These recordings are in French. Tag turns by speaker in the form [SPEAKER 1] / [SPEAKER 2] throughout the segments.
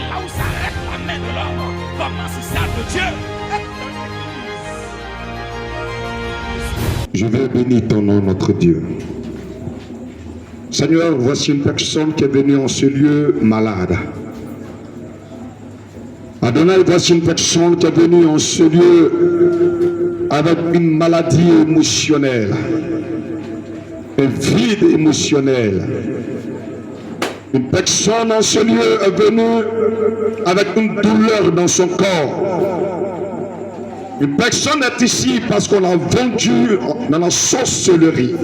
[SPEAKER 1] là où s'arrête la main de l'homme commence celle de Dieu.
[SPEAKER 2] Je vais bénir ton nom, notre Dieu. Seigneur, voici une personne qui est venue en ce lieu malade. Adonai, voici une personne qui est venue en ce lieu avec une maladie émotionnelle, un vide émotionnel. Une personne en ce lieu est venue avec une douleur dans son corps. Une personne est ici parce qu'on l'a vendu dans la sorcellerie.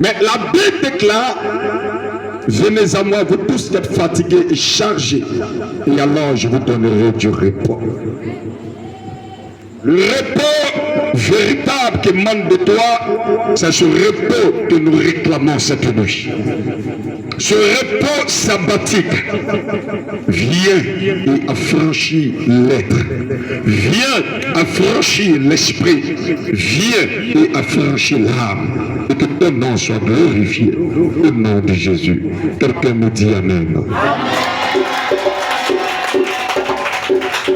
[SPEAKER 2] Mais la Bible déclare: venez à moi, vous tous qui êtes fatigués et chargés, et alors je vous donnerai du repos. Le repos véritable qui émane de toi, c'est ce repos que nous réclamons cette nuit. Ce repos sabbatique, viens et affranchis l'être. Viens affranchir l'esprit. Viens et affranchir l'âme. Et que ton nom soit glorifié au nom de Jésus. Quelqu'un me dit Amen.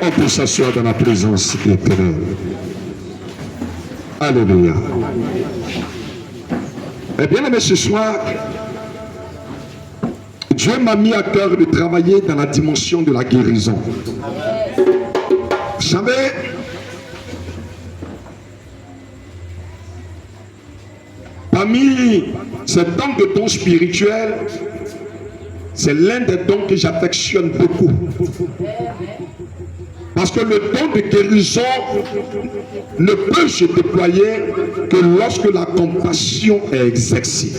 [SPEAKER 2] On peut s'asseoir dans la présence éternelle. Alléluia. Eh bien, aimé, ce soir, Dieu m'a mis à cœur de travailler dans la dimension de la guérison. Vous savez, parmi ces dons de dons spirituels, c'est l'un des dons que j'affectionne beaucoup. Parce que le don de guérison ne peut se déployer que lorsque la compassion est exercée.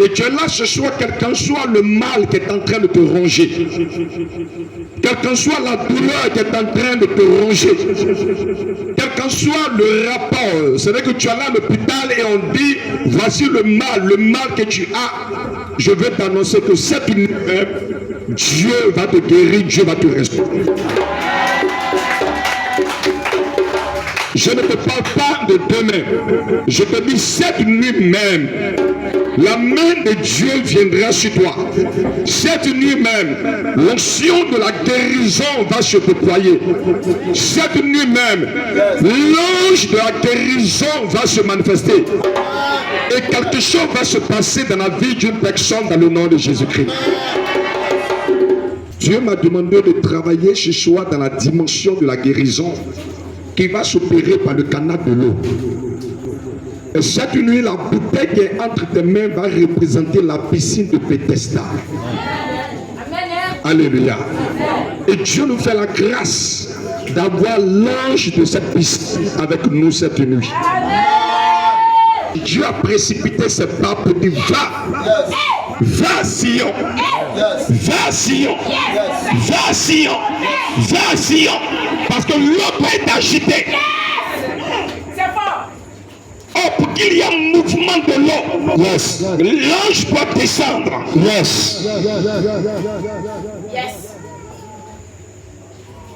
[SPEAKER 2] Et tu es là ce soir, quel qu'en soit le mal qui est en train de te ronger, quelle qu'en soit la douleur qui est en train de te ronger, quel qu'en soit le rapport, c'est vrai que tu es là à l'hôpital et on dit, voici le mal que tu as. Je vais t'annoncer que cette nuit, Dieu va te guérir, Dieu va te restaurer. Je ne te parle pas de demain. Je te dis cette nuit même, la main de Dieu viendra sur toi. Cette nuit même, l'onction de la guérison va se déployer. Cette nuit même, l'ange de la guérison va se manifester. Et quelque chose va se passer dans la vie d'une personne dans le nom de Jésus-Christ. Dieu m'a demandé de travailler ce soir dans la dimension de la guérison qui va s'opérer par le canal de l'eau. Et cette nuit, la bouteille qui est entre tes mains va représenter la piscine de Bethesda. Alléluia. Et Dieu nous fait la grâce d'avoir l'ange de cette piscine avec nous cette nuit. Dieu a précipité ses pas pour dire va Sion, va Sion, va Sion, va Sion, parce que l'eau est agitée. Oh, pour qu'il y ait un mouvement de l'eau, l'ange doit descendre.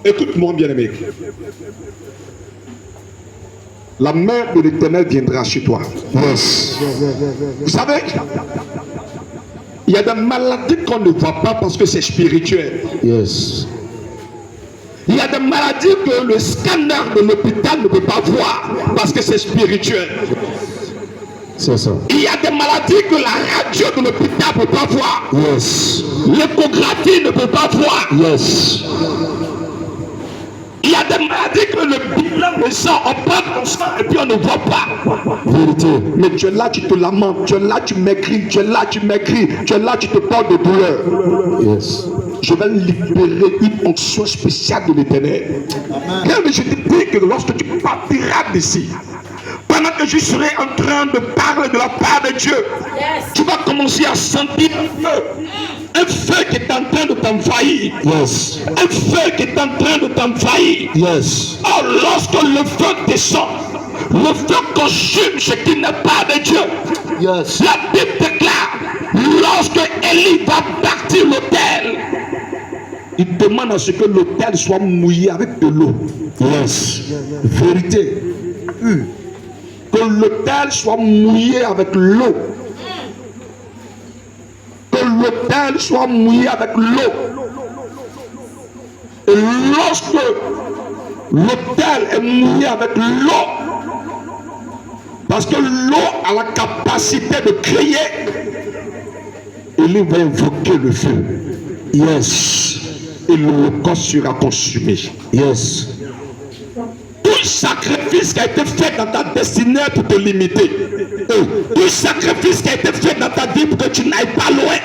[SPEAKER 2] Écoute-moi bien aimé. La main de l'Éternel viendra sur toi. Vous savez, il y a des maladies qu'on ne voit pas parce que c'est spirituel. Il y a des maladies que le scanner de l'hôpital ne peut pas voir parce que c'est spirituel. C'est ça. Il y a des maladies que la radio de l'hôpital ne peut pas voir. L'échographie ne peut pas voir. Il y a des maladies que le bilan de sang, on prend ton sang et puis on ne voit pas. Vérité. Mais tu es là, tu te lamentes, tu es là, tu m'écris, tu es là, tu m'écris, tu es là, tu te parles de douleur. Je vais libérer une onction spéciale de l'Éternel. Mais je te dis que lorsque tu partiras d'ici, pendant que je serai en train de parler de la part de Dieu, tu vas commencer à sentir un feu qui est en train de t'envahir. Un feu qui est en train de t'envahir. Or, lorsque le feu descend, le feu consume ce qui n'est pas de Dieu. La Bible déclare, lorsque Élie va partir l'autel, il demande à ce que l'autel soit mouillé avec de l'eau. Vérité. que l'autel soit mouillé avec l'eau. Que l'autel soit mouillé avec l'eau. Et lorsque l'autel est mouillé avec l'eau, parce que l'eau a la capacité de crier, il va invoquer le feu.
[SPEAKER 3] Yes.
[SPEAKER 2] Et l'holocauste sera consumé.
[SPEAKER 3] Yes.
[SPEAKER 2] Tout sacrifice qui a été fait dans ta destinée pour te limiter. Tout sacrifice qui a été fait dans ta vie pour que tu n'ailles pas loin.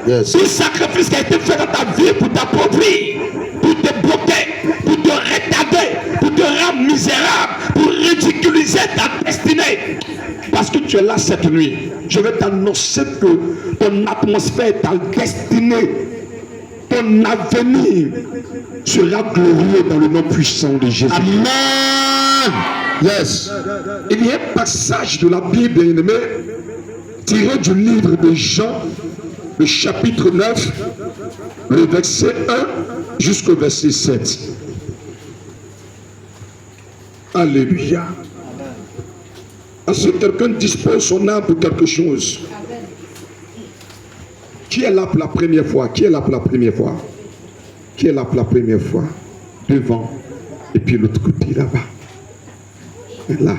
[SPEAKER 3] Yes.
[SPEAKER 2] Tout sacrifice qui a été fait dans ta vie pour t'appauvrir, pour te bloquer, pour te retarder, pour te rendre misérable, pour ridiculiser ta destinée. Parce que tu es là cette nuit. Je vais t'annoncer que ton atmosphère, ta destinée, ton avenir sera glorieux dans le nom puissant de Jésus.
[SPEAKER 3] Amen. Yes.
[SPEAKER 2] Il y a un passage de la Bible, bien aimé, tiré du livre de Jean, le chapitre 9, le verset 1 jusqu'au verset 7. Alléluia. Est-ce que quelqu'un dispose son âme pour quelque chose? Qui est là pour la première fois? Qui est là pour la première fois? Qui est là pour la première fois? Devant. Et puis l'autre côté là-bas. Et là,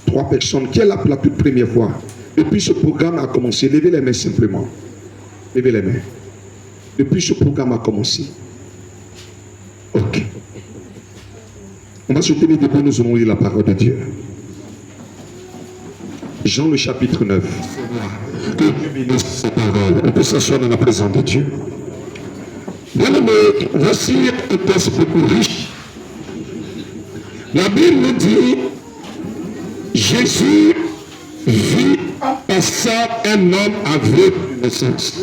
[SPEAKER 2] 3 personnes. Qui est là pour la toute première fois? Depuis ce programme a commencé. Levez les mains simplement. Levez les mains. Depuis ce programme a commencé. Ok. On va se tenir debout, nous allons lire la parole de Dieu. Jean le chapitre 9. Que Dieu bénisse sa parole. On peut s'asseoir dans la présence de Dieu. Bien-aimé, voici un texte beaucoup riche. La Bible nous dit, Jésus vit en passant un homme aveugle de naissance.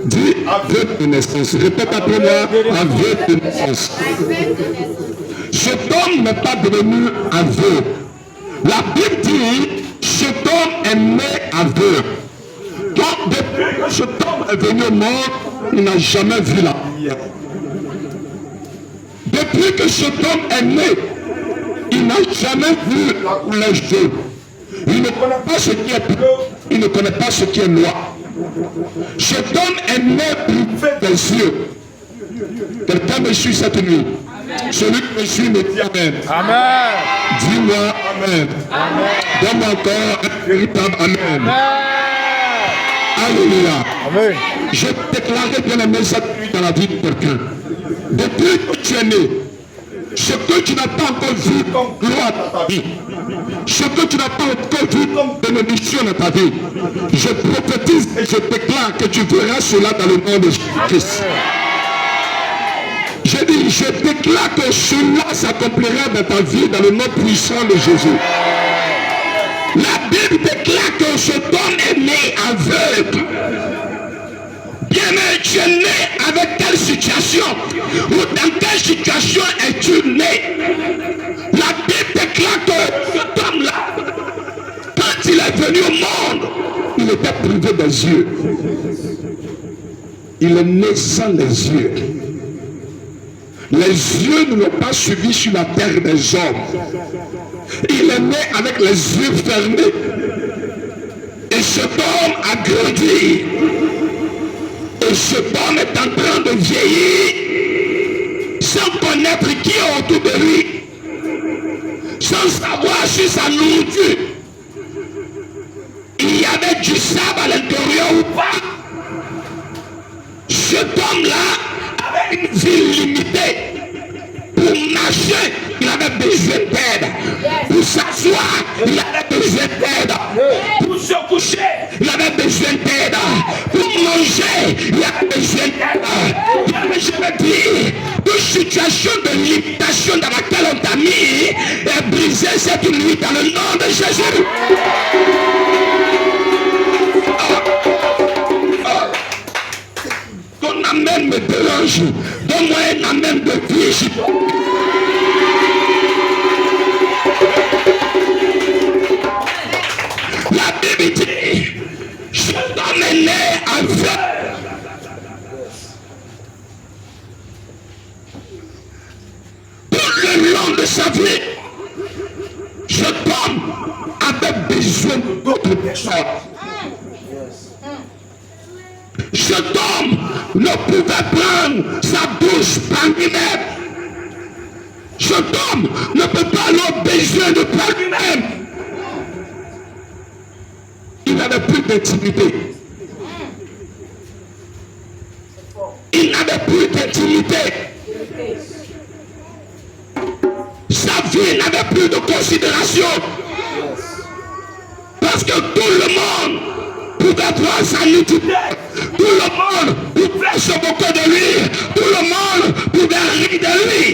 [SPEAKER 2] Dit aveugle de naissance. Répète après moi, aveugle de naissance. Cet homme n'est pas devenu aveugle. La Bible dit, cet homme est né aveugle. Donc, depuis que cet homme est venu au monde, il n'a jamais vu la lumière. Depuis que cet homme est né, il n'a jamais vu la couleur jaune. Il ne connaît pas ce qui est bleu, il ne connaît pas ce qui est noir. Cet homme est né privé des yeux. Quelqu'un me suit cette nuit. Celui qui me suit me dit Amen.
[SPEAKER 4] Amen.
[SPEAKER 2] Dis-moi Amen. Donne-moi encore un véritable Amen. Alléluia.
[SPEAKER 4] Amen.
[SPEAKER 2] Je déclarais bien aimé cette nuit dans la vie de quelqu'un. Depuis que tu es né, ce que tu n'as pas encore vu comme gloire dans ta vie, ce que tu n'as pas encore vu comme bénédiction dans ta vie, je prophétise et je déclare que tu verras cela dans le nom de Jésus-Christ. Je dis, je déclare que cela s'accomplira dans ta vie dans le nom puissant de Jésus. La Bible déclare que cet homme est né aveugle. Bien-aimé, tu es né avec quelle situation? Ou dans quelle situation es-tu né? La Bible déclare que cet homme-là, quand il est venu au monde, il était privé des yeux. Il est né sans les yeux. Les yeux ne l'ont pas suivi sur la terre des hommes. Il est né avec les yeux fermés. Et cet homme a grandi. Et cet homme est en train de vieillir sans connaître qui est autour de lui, sans savoir si sa nourriture, il y avait du sable à l'intérieur ou pas. Cet homme-là avait une vie limitée. Pour marcher, il avait besoin d'aide. Pour s'asseoir, il avait besoin d'aide. Pour se coucher, il avait besoin d'aide. Pour manger, il avait besoin d'aide. Je veux dire, toute situation de limitation dans laquelle on t'a mis est brisée cette nuit dans le nom de Jésus. Ton amen me dérange. Donne-moi un amen de vie. La Bible dit, cet homme est né aveugle. Tout le long de sa vie, cet homme avait besoin d'autres personnes. Cet homme ne pouvait prendre sa douche par lui-même. Cet homme ne peut pas avoir besoin de par lui-même. Il n'avait plus d'intimité. Il n'avait plus d'intimité. Sa vie n'avait plus de considération. Parce que tout le monde pouvait prendre sa nudité. Tout le monde pouvait se moquer de lui. Tout le monde pouvait rire de lui.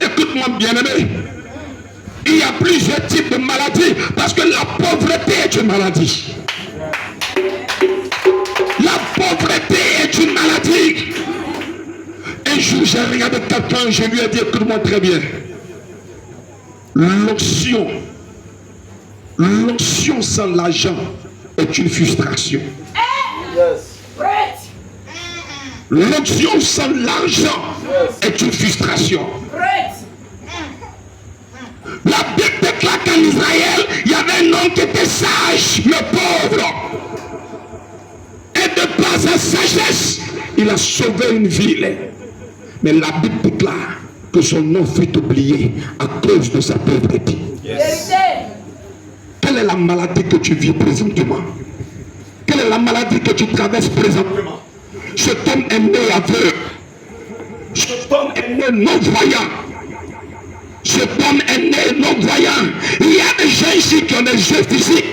[SPEAKER 2] Écoute-moi bien aimé. Il y a plusieurs types de maladies parce que la pauvreté est une maladie. La pauvreté est une maladie. Un jour, j'ai regardé quelqu'un, je lui ai dit, écoute-moi très bien. L'onction sans l'argent est une frustration. L'onction sans l'argent est une frustration. La Bible déclare qu'en Israël, il y avait un homme qui était sage, mais pauvre. Et de par sa sagesse, il a sauvé une ville. Mais la Bible déclare que son nom fut oublié à cause de sa pauvreté. Quelle est la maladie que tu vis présentement? Quelle est la maladie que tu traverses présentement? Cet homme est né aveugle. Cet homme est né non-voyant. Cet homme est né non-voyant. Il y a des gens ici qui ont des yeux physiques.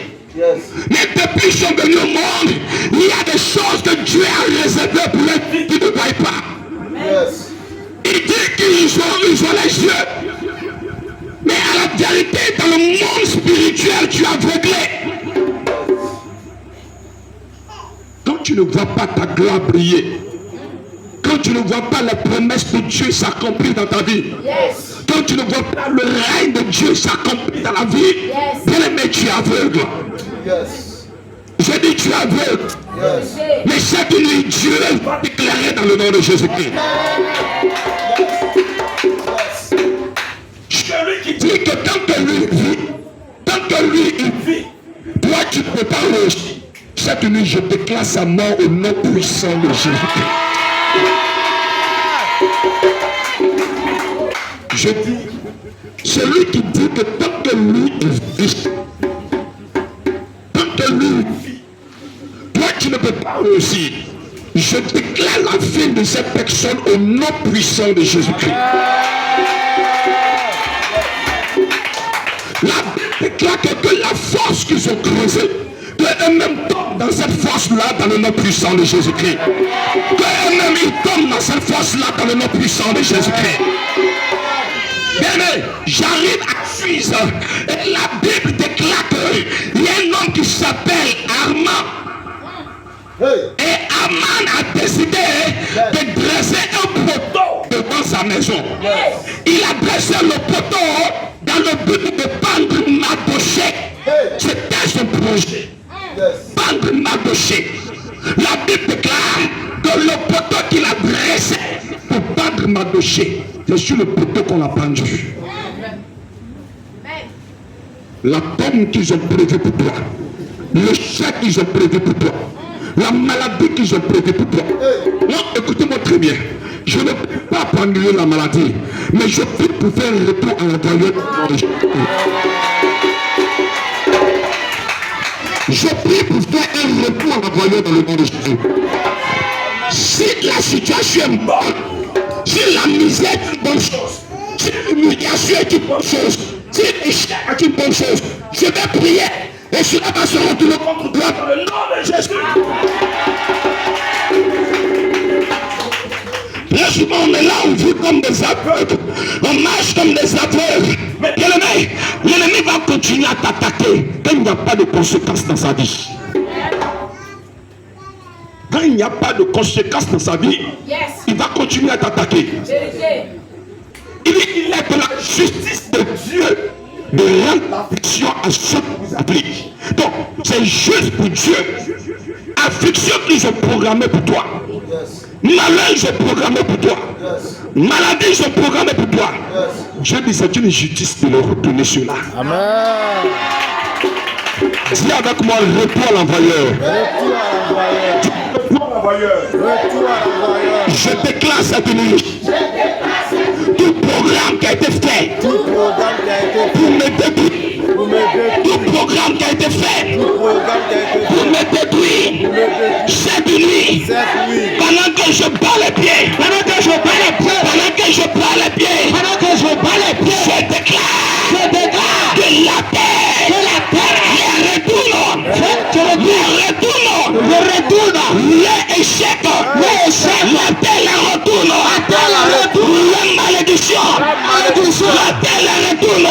[SPEAKER 2] Mais depuis qu'ils sont venus au monde, il y a des choses que Dieu a réservées pour les vie qui ne voient pas. Il dit qu'ils ont les yeux. Mais à la vérité, dans le monde spirituel, tu es aveuglé. Quand tu ne vois pas ta gloire briller, quand tu ne vois pas les promesses de Dieu s'accomplir dans ta vie, quand tu ne vois pas le règne de Dieu s'accomplir dans la vie, bien aimé, tu es aveugle. J'ai dit tu es aveugle. Mais cette nuit, Dieu va déclarer dans le nom de Jésus-Christ. Celui qui dit que tant que lui vit, tant que lui il vit, toi tu ne peux pas réussir. Cette nuit, je déclare sa mort au nom puissant de Jésus-Christ. Je dis, celui qui dit que tant que lui il vit, tant que lui vit, toi tu ne peux pas réussir. Je déclare la fin de cette personne au nom puissant de Jésus-Christ. La Bible déclare que la force qu'ils ont creusée, qu'eux-mêmes tombent dans cette force-là dans le nom puissant de Jésus-Christ. Qu'eux-mêmes ils tombent dans cette force-là dans le nom puissant de Jésus-Christ. Bien, j'arrive à Suisse et la Bible déclare qu'il y a un homme qui s'appelle Armand. Et Armand a décidé de dresser un poteau devant sa maison. Il a dressé le poteau dans le but de pendre Mardochée. C'était son projet. Pendre Mardochée. La Bible déclare que le poteau qu'il a dressé pour pendre Mardochée, c'est sur le poteau qu'on l'a pendu. La tombe qu'ils ont prévue pour toi, le chèque qu'ils ont prévu pour toi, la maladie qu'ils ont prévue pour toi. Non, écoutez-moi très bien. Je ne peux pas prendre la maladie, mais je prie pour faire un retour à la royaume de Jésus. Je prie pour faire un retour à la royaume dans le nom de Jésus. Si la situation est bonne, si la misère est une bonne chose, si l'humiliation est une bonne chose, si l'échec est une bonne chose, je vais prier et cela va se retourner contre toi dans le nom de Jésus. Franchement, on est là, on vit comme des aveugles, on marche comme des aveugles. Mais l'ennemi va continuer à t'attaquer quand il n'y a pas de conséquences dans sa vie. Quand il n'y a pas de conséquences dans sa vie, il va continuer à t'attaquer. Il est de la justice de Dieu de rendre l'affliction à ceux qui vous appliquent. Donc, c'est juste pour Dieu. Affliction qu'ils ont programmée pour toi. Malheur, ils ont programmé pour toi. Maladie, ils ont programmé pour toi. Dieu dit, c'est une justice de leur retourner cela.
[SPEAKER 3] Amen.
[SPEAKER 2] Dis avec moi, retour à l'envoyeur. Je déclare cette nuit. Tout programme qui a été fait pour me détruire. Tout programme qui a été fait pour me détruire. Cette nuit, pendant que je bats les pieds, pendant que je bats les pieds, je déclare que la terre les retourne, les échecs, la terre les retourne, la malédiction, la terre les retourne,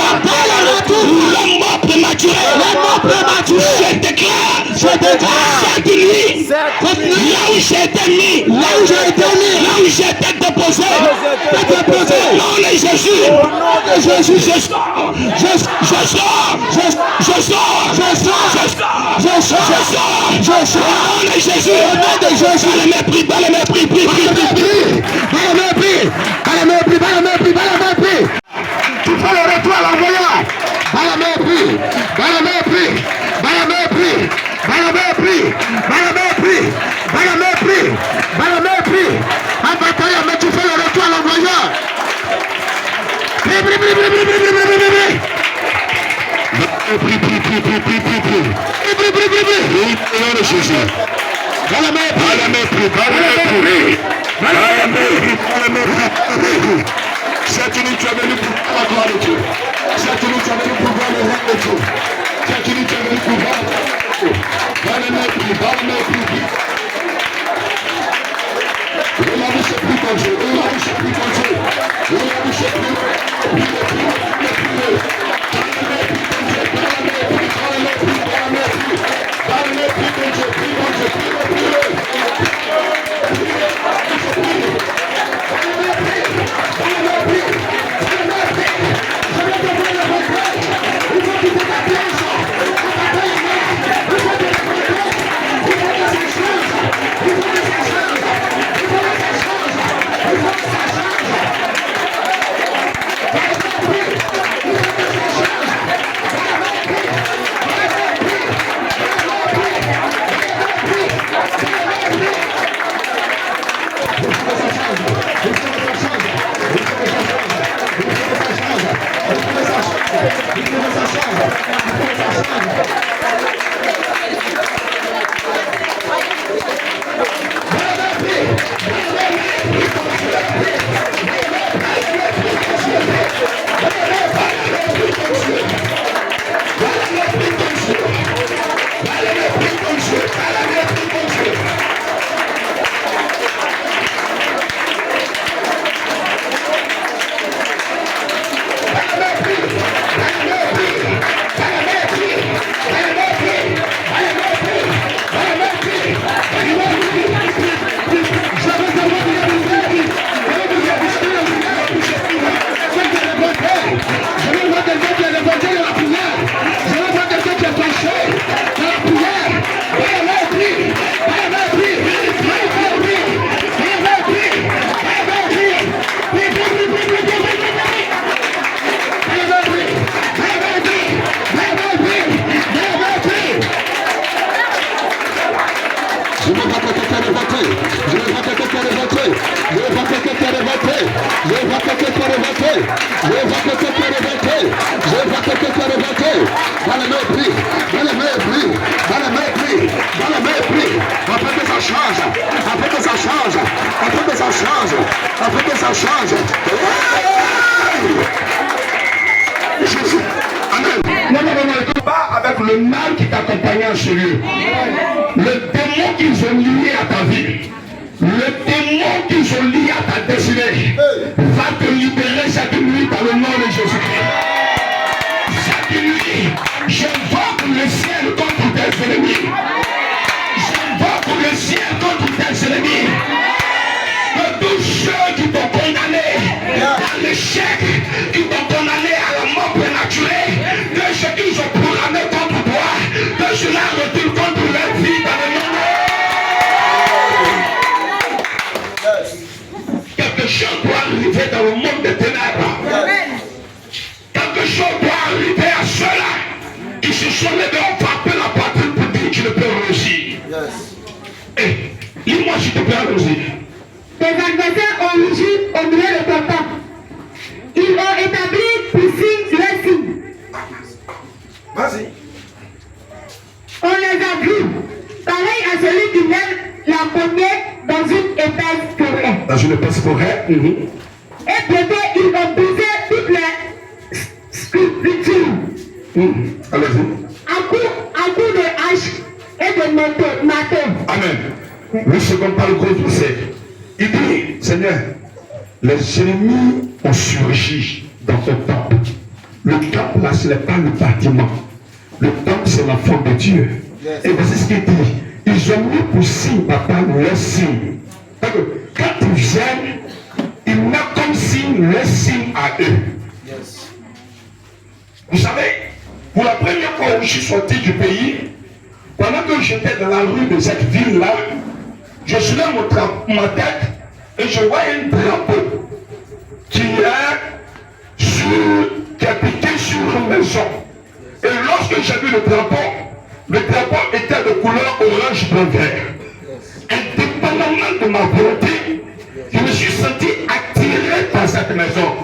[SPEAKER 2] le mort prématuré, je déclare cette nuit, là où j'ai été mis, là où j'ai été déposé, non de Jésus, je sors, au nom de Jésus, dans le mépris, tu fais le retour à l'envoyeur, dans le mépris, en bataille, mais tu fais le retour à l'envoyeur. Cette nuit, tu es venu pour la gloire de Dieu. Cette nuit, tu es venu pour voir le règne de Dieu. Cette nuit, tu es venu pour voir le mépris. Regardez ce prix comme Dieu. Avec le mal qui t'accompagnait en sérieux, le démon qu'ils ont lié à ta vie, le démon qu'ils ont lié à ta destinée, va te libérer cette nuit dans le nom de Jésus-Christ. Cette nuit, j'invoque le ciel contre tes ennemis. J'invoque le ciel contre tes ennemis. Que tous ceux qui t'ont condamné à l'échec, qui t'ont condamné à la mort prématurée, que ceux qui ont programmé contre toi, que cela retourne contre leur vie dans le nom. arriver dans le monde des ténèbres. Quelque chose doit arriver à ceux-là qui se sont levés, ont frappé la poitrine pour dire qu'il ne peut réussir. Et dis-moi si tu peux réussir.
[SPEAKER 4] Tes adversaires ont rugi au milieu de ton camp. Ils ont établi pour signe le signe.
[SPEAKER 2] Vas-y.
[SPEAKER 4] On les a vus, pareil à celui qui lève la poignée dans une épaisse forêt.
[SPEAKER 2] Dans une épaisse forêt.
[SPEAKER 4] Et bientôt, ils ont brisé toutes les sculptures.
[SPEAKER 2] Allez-y.
[SPEAKER 4] À coup de hache et de marteau.
[SPEAKER 2] Amen. Le second par le gros verset. Il dit, Seigneur, les ennemis ont surgi dans ton temple. Le temple là, ce n'est pas le bâtiment. Le temple, c'est la forme de Dieu. Et voici ce qu'il dit. Ils ont mis pour signe, papa, leur signe. Quand ils viennent, ils mettent comme signe leur signe à eux. Vous savez, pour la première fois où je suis sorti du pays, pendant que j'étais dans la rue de cette ville-là, je soulevais ma tête et je voyais un drapeau qui est piqué sur une maison. Et lorsque j'ai vu le drapeau était de couleur orange, blanc, vert. Indépendamment de ma volonté, je me suis senti attiré par cette maison.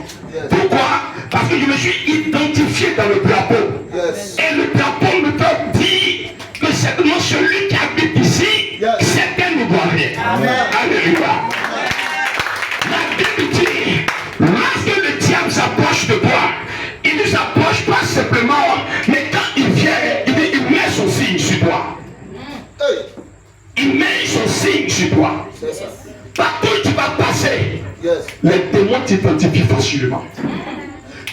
[SPEAKER 2] Pourquoi? Parce que je me suis identifié dans le drapeau. Et le drapeau me fait dire que certainement celui qui habite ici, c'est un Ivoirien. Alléluia. La Bible dit, lorsque le diable s'approche de toi, il ne s'approche pas simplement, mais quand il vient, il met son signe sur toi. Il met son signe sur toi. Partout où tu vas passer, les démons t'identifient facilement.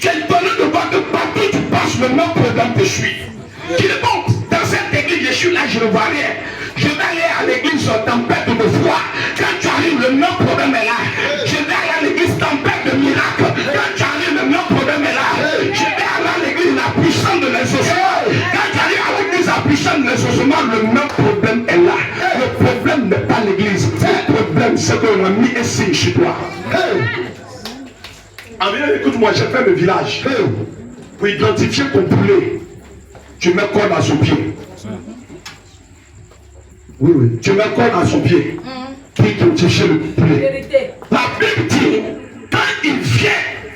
[SPEAKER 2] Tu es étonné de voir que partout où tu passes, le même problème te suit. Tu dis, bon, dans cette église, je suis là, je ne vois rien. Je vais aller à l'église tempête de foi. Quand tu arrives, le même problème est là. Je vais aller à l'église tempête de miracle. Quand tu arrives, le même problème est là. Je vais aller à l'église la puissance de l'exaucement. Quand tu arrives à l'église la puissance de l'exaucement, le même problème est là. Le problème n'est pas l'église. Le problème, c'est qu'on a mis un signe chez toi. Écoute-moi, j'ai fait le village. Pour identifier ton poulet, tu mets corde à son pied. Oui. Tu mets corde à son pied. Pour identifier le poulet. La Bible dit, quand il vient,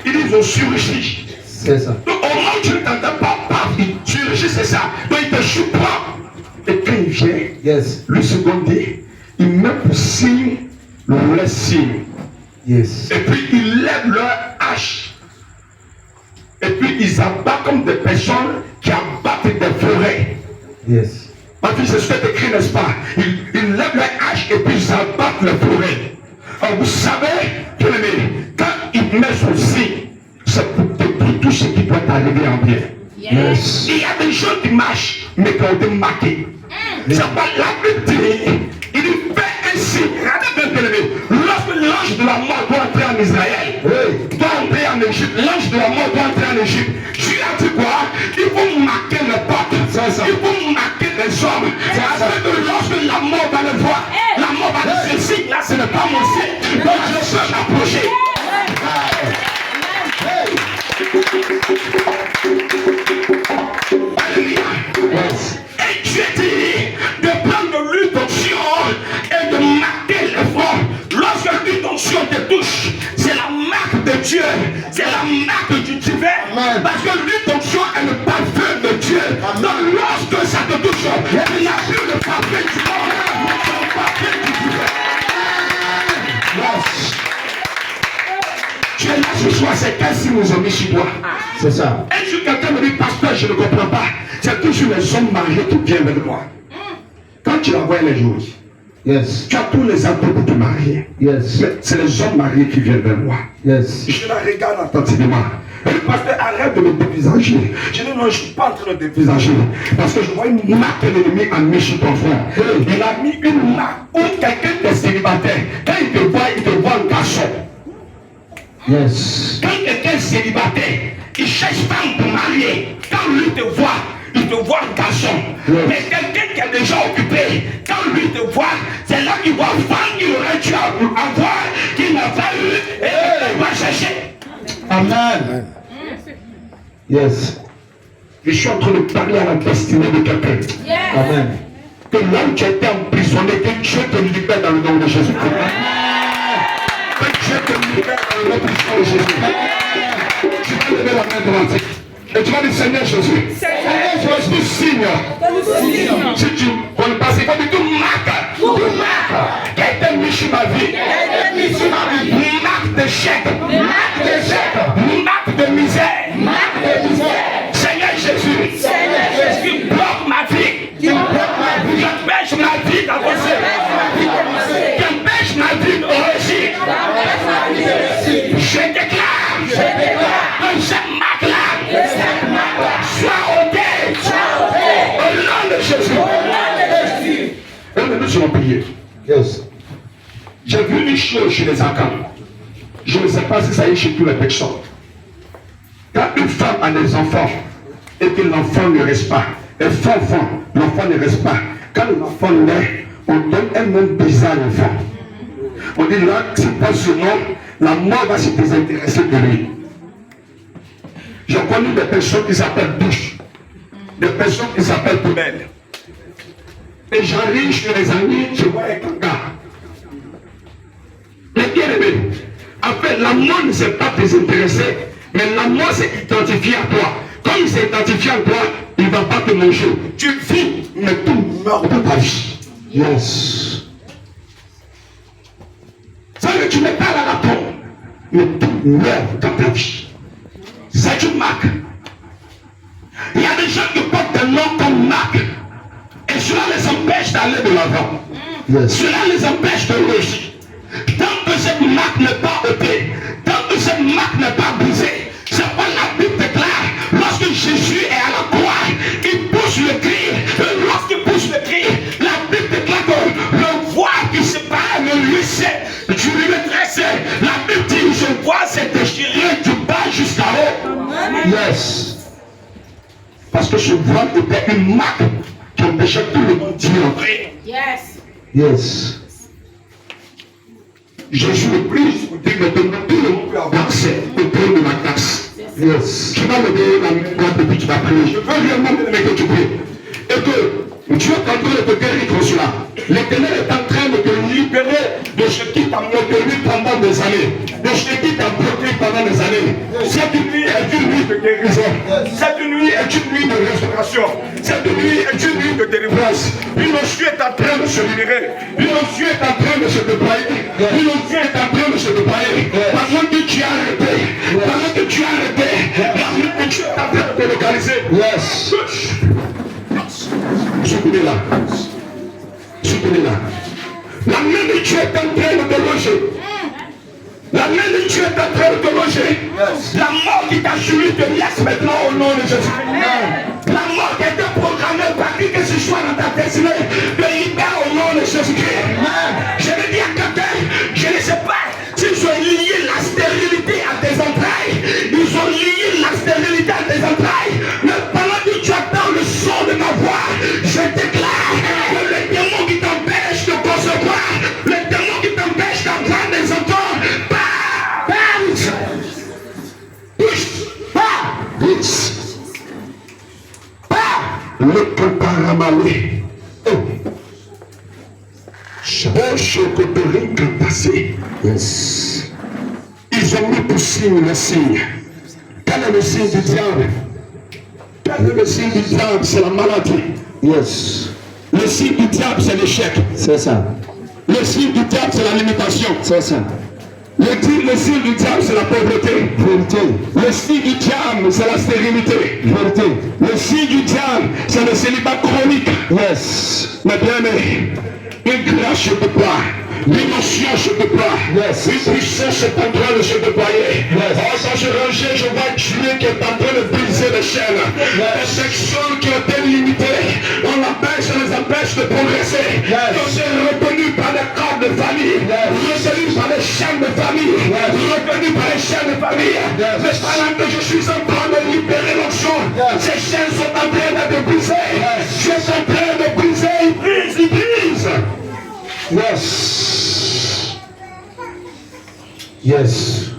[SPEAKER 2] ils ont surgi.
[SPEAKER 3] C'est ça.
[SPEAKER 2] Donc au moment où tu ne t'entends pas, il surgit, c'est ça. Donc il te choupera. Et quand il vient, le second dit, il met pour signe le signe. Et puis ils lèvent leur hache. Et puis ils abattent comme des personnes qui abattent des forêts. Ma fille, c'est ce qui est écrit, n'est-ce pas? Ils lèvent leur hache et puis ils abattent les forêts. Alors vous savez, quand il met son signe, c'est pour tout ce qui doit arriver en bien. Il y a des gens qui marchent, mais qui ont été marqués. C'est pas la Bible dit, il fait un signe. Regardez bien, lorsque l'ange de la mort doit entrer en Israël, doit entrer en Égypte, l'ange de la mort doit entrer en Égypte. Tu as dit quoi? Il faut marquer les portes, il faut marquer les hommes. Parce que lorsque la mort va le voir, la mort va dire ce signe là, ce n'est pas mon signe. Donc je peux m'approcher. Alléluia. Et Dieu dit de prendre l'unction et de marquer les fronts. Lorsque l'unction te touche, c'est la marque de Dieu, c'est la marque du divin. Parce que l'unction est le parfum de Dieu. Donc lorsque ça te touche, il n'y a plus le parfum du monde, mais le parfum du divin. Tu es là ce soir, c'est quel signe nous ont mis sur toi?
[SPEAKER 3] C'est ça.
[SPEAKER 2] Et si quelqu'un me dit, pasteur, je ne comprends pas, c'est toujours les hommes mariés qui viennent vers moi. Quand tu envoies les jours, tu as tous les atouts pour te marier. Mais c'est les hommes mariés qui viennent vers moi. Je la regarde attentivement. Et le pasteur arrête de me dévisager. Je dis non, je ne suis pas en train de dévisager. Parce que je vois une marque de l'ennemi en mis sur ton front. Il a mis une marque où quelqu'un est célibataire. Quand il te voit un garçon. Quand quelqu'un est célibataire, il cherche femme pour marier. Quand lui te voit, il te voit un garçon. Mais quelqu'un qui est déjà occupé, quand lui te voit, c'est là qu'il voit femme qu'il aurait dû avoir, qu'il n'a pas eu, et il va chercher
[SPEAKER 1] péché.
[SPEAKER 2] Amen.
[SPEAKER 3] Yes.
[SPEAKER 2] Je suis en train de parler à la destinée de quelqu'un.
[SPEAKER 3] Amen.
[SPEAKER 2] Que là où tu as été emprisonné, que Dieu te libère dans le nom de Jésus. Que Dieu te libère dans le nom puissant de Jésus. Tu vas lever la main droite. Et tu vas dire Seigneur Jésus. Seigneur Jésus, signe. Si tu ne connais pas, c'est comme tout marque. Tout marque. Qui a été mis sur ma vie. Marque d'échec. Marque de misère. Seigneur Jésus. Bloque ma vie. Qui empêche ma vie d'avancer. Qui empêche ma vie de réussir. Je déclare. Que cette marque-là soit ôtée. Au nom de Jésus. Et nous allons prier.
[SPEAKER 3] Yes.
[SPEAKER 2] J'ai vu une chose chez les enfants. Je ne sais pas si ça y est chez toutes les personnes. Quand une femme a des enfants et que l'enfant ne reste pas, elle fait enfant, l'enfant ne reste pas. Quand l'enfant naît, on donne un nom bizarre à l'enfant. On dit là, c'est pas ce nom, la mort va se désintéresser de lui. J'ai connu des personnes qui s'appellent douche, des personnes qui s'appellent poubelle. Et j'arrive chez les amis, je vois un gars. Mais bien aimé, en fait, la mort ne s'est pas désintéressée, mais la mort s'est identifiée à toi. Comme il s'est identifié à toi, il ne va pas te manger. Tu vis, mais tout meurt dans ta vie.
[SPEAKER 3] Yes.
[SPEAKER 2] Ça veut dire que tu n'es pas là la tombe, mais tout meurt dans ta vie. C'est une marque. Il y a des gens qui portent des noms comme marque, et cela les empêche d'aller de l'avant.
[SPEAKER 3] Yes.
[SPEAKER 2] Cela les empêche de réussir. Tant que cette marque n'est pas ôtée, tant que cette marque n'est pas brisée, c'est pas la Bible déclare. Lorsque Jésus est à la croix, il pousse le cri. Et lorsqu'il pousse le cri, la Bible déclare que le voile qui sépare le lui c'est du lui tressé. La Bible dit je vois c'est déchiré du bas jusqu'à haut.
[SPEAKER 3] Yes.
[SPEAKER 2] Parce que ce voile était une marque qui empêchait tout le monde d'y entrer.
[SPEAKER 3] Yes.
[SPEAKER 2] Jésus le prie pour dire maintenant tout le monde peut avoir accès au trône de la grâce.
[SPEAKER 3] Yes.
[SPEAKER 2] Tu vas me donner la main droite et puis tu vas prier. Je veux réellement que tu pries. Et que Dieu est en train de te guérir comme cela. L'Éternel est en train de te libérer de ce qui t'a maintenu pendant des années. De ce qui t'a bloqué pendant des années. Cette nuit est une nuit de guérison. Cette nuit est une nuit de restauration. Cette nuit est une nuit de délivrance. Une onction est en train de se libérer. Une onction est en train de se déployer. Une onction est en train de se déployer. Pendant que tu as arrêté. Pendant que tu as arrêté. Pendant que tu es en train de te localiser.
[SPEAKER 3] Yes.
[SPEAKER 2] Soutenez-la. Soutenez-la. La main de Dieu est en train de te loger. La main de Dieu est en train de te loger. La mort qui t'a suivi te laisse maintenant au nom de Jésus. La mort qui était programmée par qui que ce soit dans ta destinée te libère au nom de Jésus-Christ. Je veux dire à quelqu'un, je ne sais pas s'ils ont lié la stérilité à tes entrailles. Ils ont lié la stérilité à tes entrailles. Mais pendant que tu attends le son de ma voix, je déclare que le démon qui t'empêche de concevoir, le démon qui t'empêche d'avoir des enfants, le préparamale. Passé.
[SPEAKER 3] Yes.
[SPEAKER 2] Ils ont mis pour signe le signe. Quel est le signe du diable? Quel est le signe du diable? C'est la maladie.
[SPEAKER 3] Yes.
[SPEAKER 2] Le signe du diable, c'est l'échec.
[SPEAKER 3] C'est ça.
[SPEAKER 2] Le signe du diable, c'est la limitation.
[SPEAKER 3] C'est ça.
[SPEAKER 2] Le signe du diable, c'est la pauvreté.
[SPEAKER 3] Vérité.
[SPEAKER 2] Le signe du diable, c'est la stérilité.
[SPEAKER 3] Vérité.
[SPEAKER 2] Le signe du diable, c'est le célibat chronique.
[SPEAKER 3] Yes.
[SPEAKER 2] Mais bien aimé, une grâce je peux pas. Une onction je peux pas.
[SPEAKER 3] Yes.
[SPEAKER 2] Une puissance est en train de se déployer.
[SPEAKER 3] Yes.
[SPEAKER 2] Oh, quand je rangeais, je vois Dieu qui est en train de briser les chaînes. Les sections qui ont été limitées, on l'empêche, on les empêche de progresser.
[SPEAKER 3] Yes.
[SPEAKER 2] On s'est retenu par les corps de famille, retenu par les chaînes de famille, retenu par les chaînes de famille. Mais pendant que je suis en train de libérer l'onction, ces chaînes sont en train de briser. Je suis en train de briser, il brise, il brise.
[SPEAKER 3] Yes. Yes.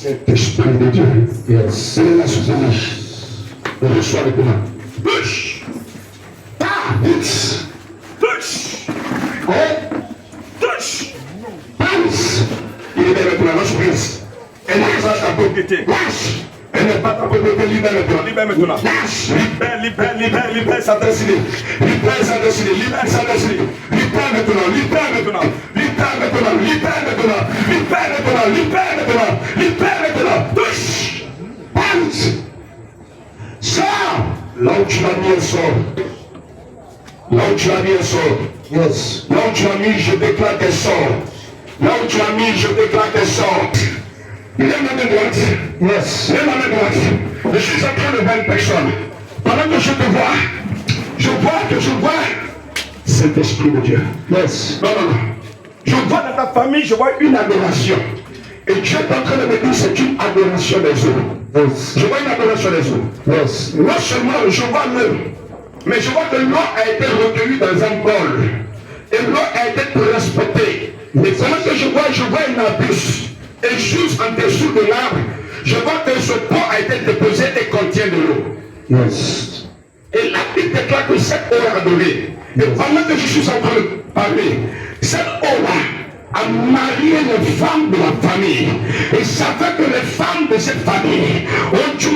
[SPEAKER 2] Saint-Esprit de Dieu.
[SPEAKER 3] Yes.
[SPEAKER 2] Elle est là sous lui. Reçois le commande. Touche. Vite. Touche. Touche. Bounce. Il est maintenant, lâche prise. Elle est lâche ta propriété. Lâche. Elle n'est pas ta propriété, libère maintenant.
[SPEAKER 1] Libère maintenant.
[SPEAKER 2] Lâche.
[SPEAKER 1] Libère sa destinée.
[SPEAKER 2] Libère sa destinée. Libère sa destinée. Libère maintenant. Libère maintenant. Libère maintenant. Libère maintenant. Libère maintenant. Libère maintenant. Libère maintenant. Touche. Bounce. Sors. Là où tu l'as mis, elle sort. Là où tu as mis, elle sort.
[SPEAKER 3] Yes.
[SPEAKER 2] Là où tu as mis, je déclare qu'elle sort. Là où tu as mis, je déclare qu'elle sort. Il est ma main droite.
[SPEAKER 3] Yes.
[SPEAKER 2] Il est ma main droite. Je suis en train de voir une personne. Pendant que je te vois, je vois Saint-Esprit de Dieu.
[SPEAKER 3] Yes.
[SPEAKER 2] Non. Je vois dans ta famille, je vois une adoration. Et Dieu est en train de me dire c'est une adoration des eaux.
[SPEAKER 3] Yes.
[SPEAKER 2] Je vois une adoration des eaux.
[SPEAKER 3] Yes.
[SPEAKER 2] Non seulement je vois l'eau, mais je vois que l'eau a été recueillie dans un bol. Et l'eau a été transportée. Mais pendant que je vois une arbuste. Et juste en dessous de l'arbre, je vois que ce pot a été déposé et contient de l'eau.
[SPEAKER 3] Yes.
[SPEAKER 2] Et la Bible déclare que cette eau est adorée. Et pendant que je suis en train de parler, cette eau-là a marié les femmes de la famille. Et ça fait que les femmes de cette famille ont du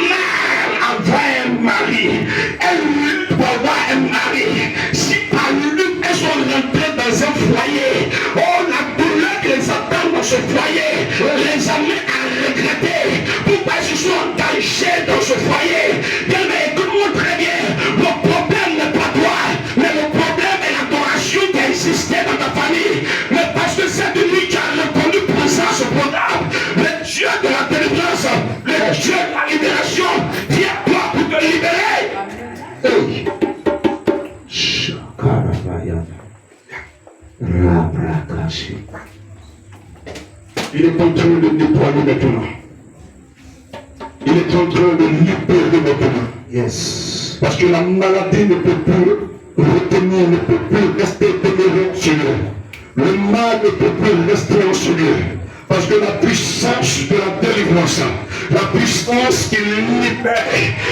[SPEAKER 2] mal à avoir un mari. Elles luttent pour avoir un mari. Si par lutte elles sont rentrées dans un foyer, oh la douleur qui les attend dans ce foyer les amène à regretter. Pourquoi je suis engagé dans ce foyer? Bien, mais écoute-moi très bien. Le problème n'est pas toi, mais le problème est l'adoration qui a existé dans ta famille. Mais parce que cette nuit tu as reconnu présent ce programme, le Dieu de la délivrance, le Dieu de la libération, vient à toi pour te libérer. Hey. Il est en train de déployer maintenant. Il est en train de libérer maintenant.
[SPEAKER 3] Yes.
[SPEAKER 2] Parce que la maladie ne peut plus retenir, ne peut plus rester demeuré sur lui. Le mal ne peut plus rester en sur lui. Parce que la puissance de la délivrance, la puissance qui libère,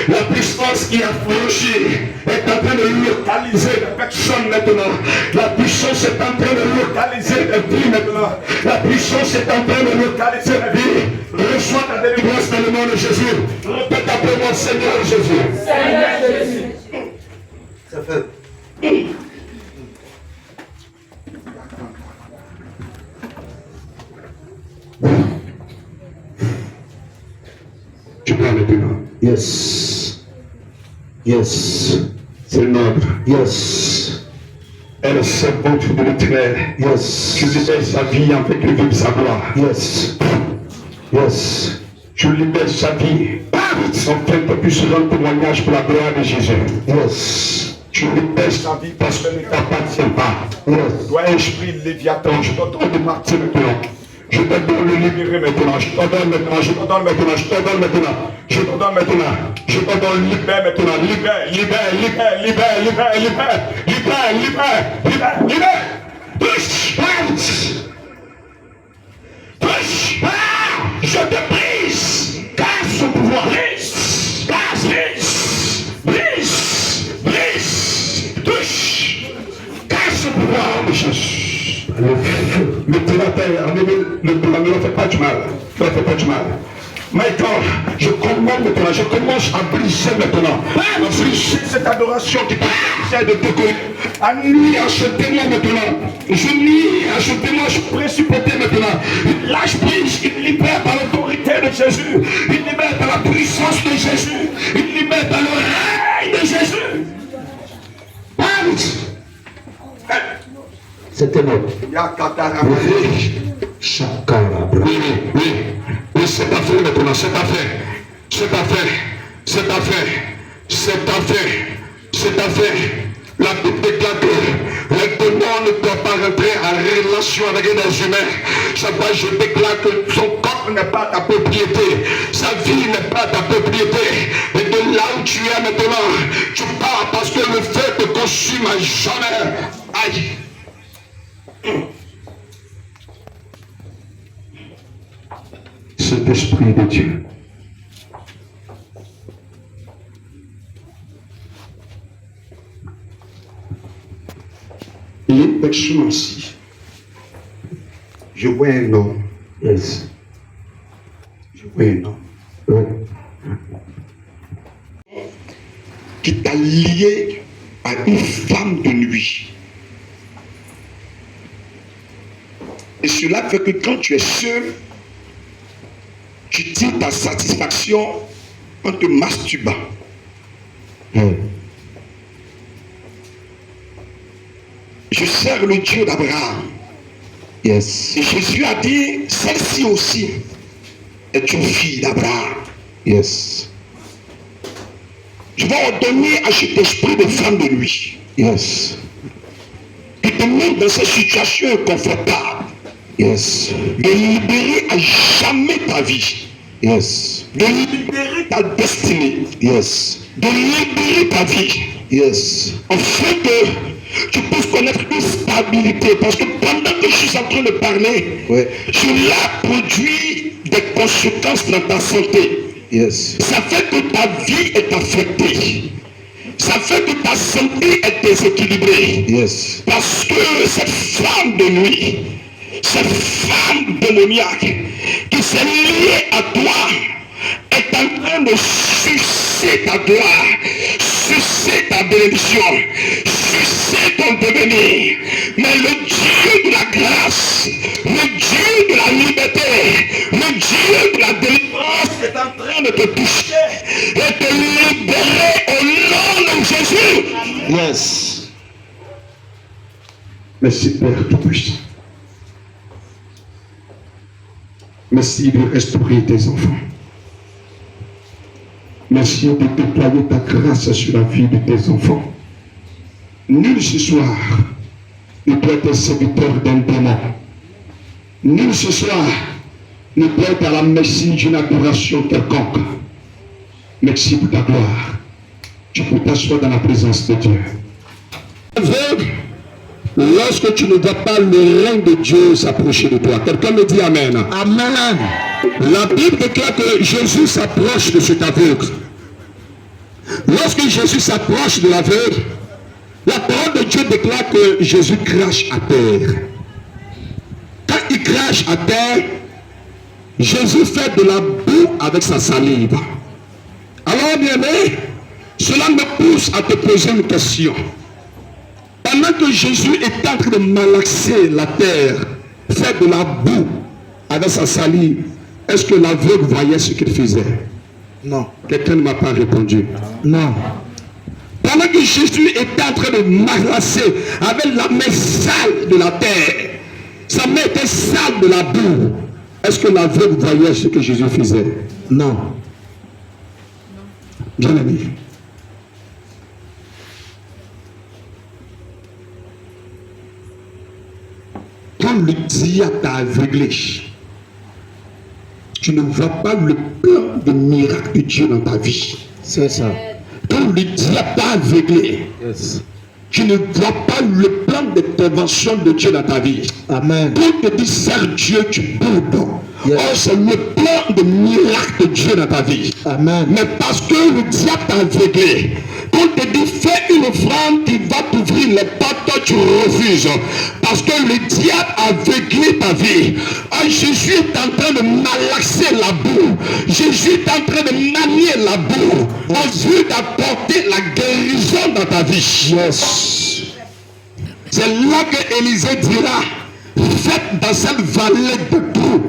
[SPEAKER 2] la puissance qui a franchi, est en train de localiser les personnes maintenant. La puissance est en train de localiser les vies maintenant. La puissance est en train de localiser les vies. Reçois ta délivrance dans le nom de Jésus. Répète après moi, Seigneur Jésus.
[SPEAKER 4] Seigneur Jésus.
[SPEAKER 3] Ça fait.
[SPEAKER 2] Tu parles maintenant.
[SPEAKER 3] Yes. Yes.
[SPEAKER 2] C'est notre.
[SPEAKER 3] Yes.
[SPEAKER 2] Elle est servante de l'Éternel.
[SPEAKER 3] Yes.
[SPEAKER 2] Tu libères sa vie avec le vie de sa gloire.
[SPEAKER 3] Yes. Yes.
[SPEAKER 2] Tu libères sa vie. Afin que puisse rendre témoignage pour la gloire de Jésus.
[SPEAKER 3] Yes.
[SPEAKER 2] Tu libères sa vie parce qu'elle ne t'appartient pas.
[SPEAKER 3] Yes.
[SPEAKER 2] Toi, esprit Léviathan, je t'ordonne de partir maintenant. Je te donne le libérer maintenant. Je te donne maintenant. Je te donne maintenant. Je te donne maintenant. Je te donne maintenant. Je te donne libère maintenant. Libère, libère, libère, libère, libère, libère, libère, libère, libère, libère. Touche, touche. Je te brise. Casse son pouvoir. Brise, casse, brise. Touche. Casse son pouvoir de Jésus. Maintenant, ne fais pas du mal. Ne fais pas du mal. Maintenant, je commande maintenant, je commence à briser maintenant. À briser cette adoration qui essaie de te connaître. À nuire à ce démon maintenant. Je nuis à ce démon, je précipitais maintenant. Il lâche prise, il libère par l'autorité de Jésus. Il libère par la puissance de Jésus. Il libère par le règne de Jésus.
[SPEAKER 3] C'était notre.
[SPEAKER 2] Oui, c'est affaire maintenant, c'est affaire. La Bible déclare que les démons ne peuvent pas rentrer en relation avec les humains. Ça va, je déclare que son corps n'est pas ta propriété, sa vie n'est pas ta propriété. Et de là où tu es maintenant, tu pars parce que le feu te consume à jamais. Aïe.
[SPEAKER 3] Cet esprit de Dieu.
[SPEAKER 2] Il y a une personne aussi. Je vois un homme.
[SPEAKER 3] Yes.
[SPEAKER 2] Je vois un homme.
[SPEAKER 3] Ouais.
[SPEAKER 2] Qui t'a lié à une femme de nuit. Et cela fait que quand tu es seul, tu tires ta satisfaction en te masturbant.
[SPEAKER 3] Ouais.
[SPEAKER 2] Je sers le Dieu d'Abraham.
[SPEAKER 3] Yes.
[SPEAKER 2] Et Jésus a dit, celle-ci aussi est une fille d'Abraham.
[SPEAKER 3] Yes.
[SPEAKER 2] Je vais ordonner à cet esprit de femme de nuit
[SPEAKER 3] Yes.
[SPEAKER 2] qui te met dans cette situation inconfortable,
[SPEAKER 3] Yes.
[SPEAKER 2] de libérer à jamais ta vie,
[SPEAKER 3] Yes.
[SPEAKER 2] de libérer ta destinée,
[SPEAKER 3] Yes.
[SPEAKER 2] de libérer ta vie,
[SPEAKER 3] Yes.
[SPEAKER 2] afin que tu puisses connaître une stabilité. Parce que pendant que je suis en train de parler,
[SPEAKER 3] Ouais.
[SPEAKER 2] cela produit des conséquences dans ta santé.
[SPEAKER 3] Yes.
[SPEAKER 2] Ça fait que ta vie est affectée. Ça fait que ta santé est déséquilibrée.
[SPEAKER 3] Yes.
[SPEAKER 2] Parce que cette femme de nuit, cette femme démoniaque qui s'est liée à toi est en train de sucer ta gloire, sucer ta bénédiction, sucer ton devenir. Mais le Dieu de la grâce, le Dieu de la liberté, le Dieu de la délivrance est en train de te toucher et te libérer au nom de Jésus.
[SPEAKER 3] Yes.
[SPEAKER 2] Merci Père Tout-Puissant. Merci de restaurer tes enfants. Merci de déployer ta grâce sur la vie de tes enfants. Nul ce soir ne peut être serviteur d'un démon. Nul ce soir ne peut être à la merci d'une adoration quelconque. Merci pour ta gloire. Tu peux t'asseoir dans la présence de Dieu. Aveugle, lorsque tu ne vois pas le règne de Dieu s'approcher de toi. Quelqu'un me dit Amen.
[SPEAKER 3] Amen.
[SPEAKER 2] La Bible déclare que Jésus s'approche de cet aveugle. Lorsque Jésus s'approche de l'aveugle, la parole de Dieu déclare que Jésus crache à terre. Quand il crache à terre, Jésus fait de la boue avec sa salive. Alors bien aimé, cela me pousse à te poser une question. Pendant que Jésus est en train de malaxer la terre, faire de la boue avec sa salive, est-ce que l'aveugle voyait ce qu'il faisait?
[SPEAKER 3] Non.
[SPEAKER 2] Quelqu'un ne m'a pas répondu.
[SPEAKER 3] Non.
[SPEAKER 2] Pendant que Jésus était en train de malasser avec la main sale de la terre, sa main était sale de la boue, est-ce que l'aveugle voyait ce que Jésus faisait?
[SPEAKER 3] Non.
[SPEAKER 2] Bien aimé. Quand le diable t'a aveuglé, tu ne vois pas le plan de miracle de Dieu dans ta vie.
[SPEAKER 3] C'est ça.
[SPEAKER 2] Quand le diable t'a aveuglé,
[SPEAKER 3] Yes.
[SPEAKER 2] tu ne vois pas le plan d'intervention de Dieu dans ta vie.
[SPEAKER 3] Amen.
[SPEAKER 2] Quand te dit sers Dieu, tu boudes.
[SPEAKER 3] Yes.
[SPEAKER 2] Or, c'est le plan de miracle de Dieu dans ta vie.
[SPEAKER 3] Amen.
[SPEAKER 2] Mais parce que le diable t'a aveuglé, quand te dit fais une offrande qui va t'ouvrir les portes, tu refuses. Parce que le diable a aveuglé ta vie. Or, Jésus est en train de malaxer la boue. Jésus est en train de manier la boue en vue d'apporter la guérison dans ta vie.
[SPEAKER 3] Yes.
[SPEAKER 2] C'est là que Élisée dira, faites dans cette vallée de boue,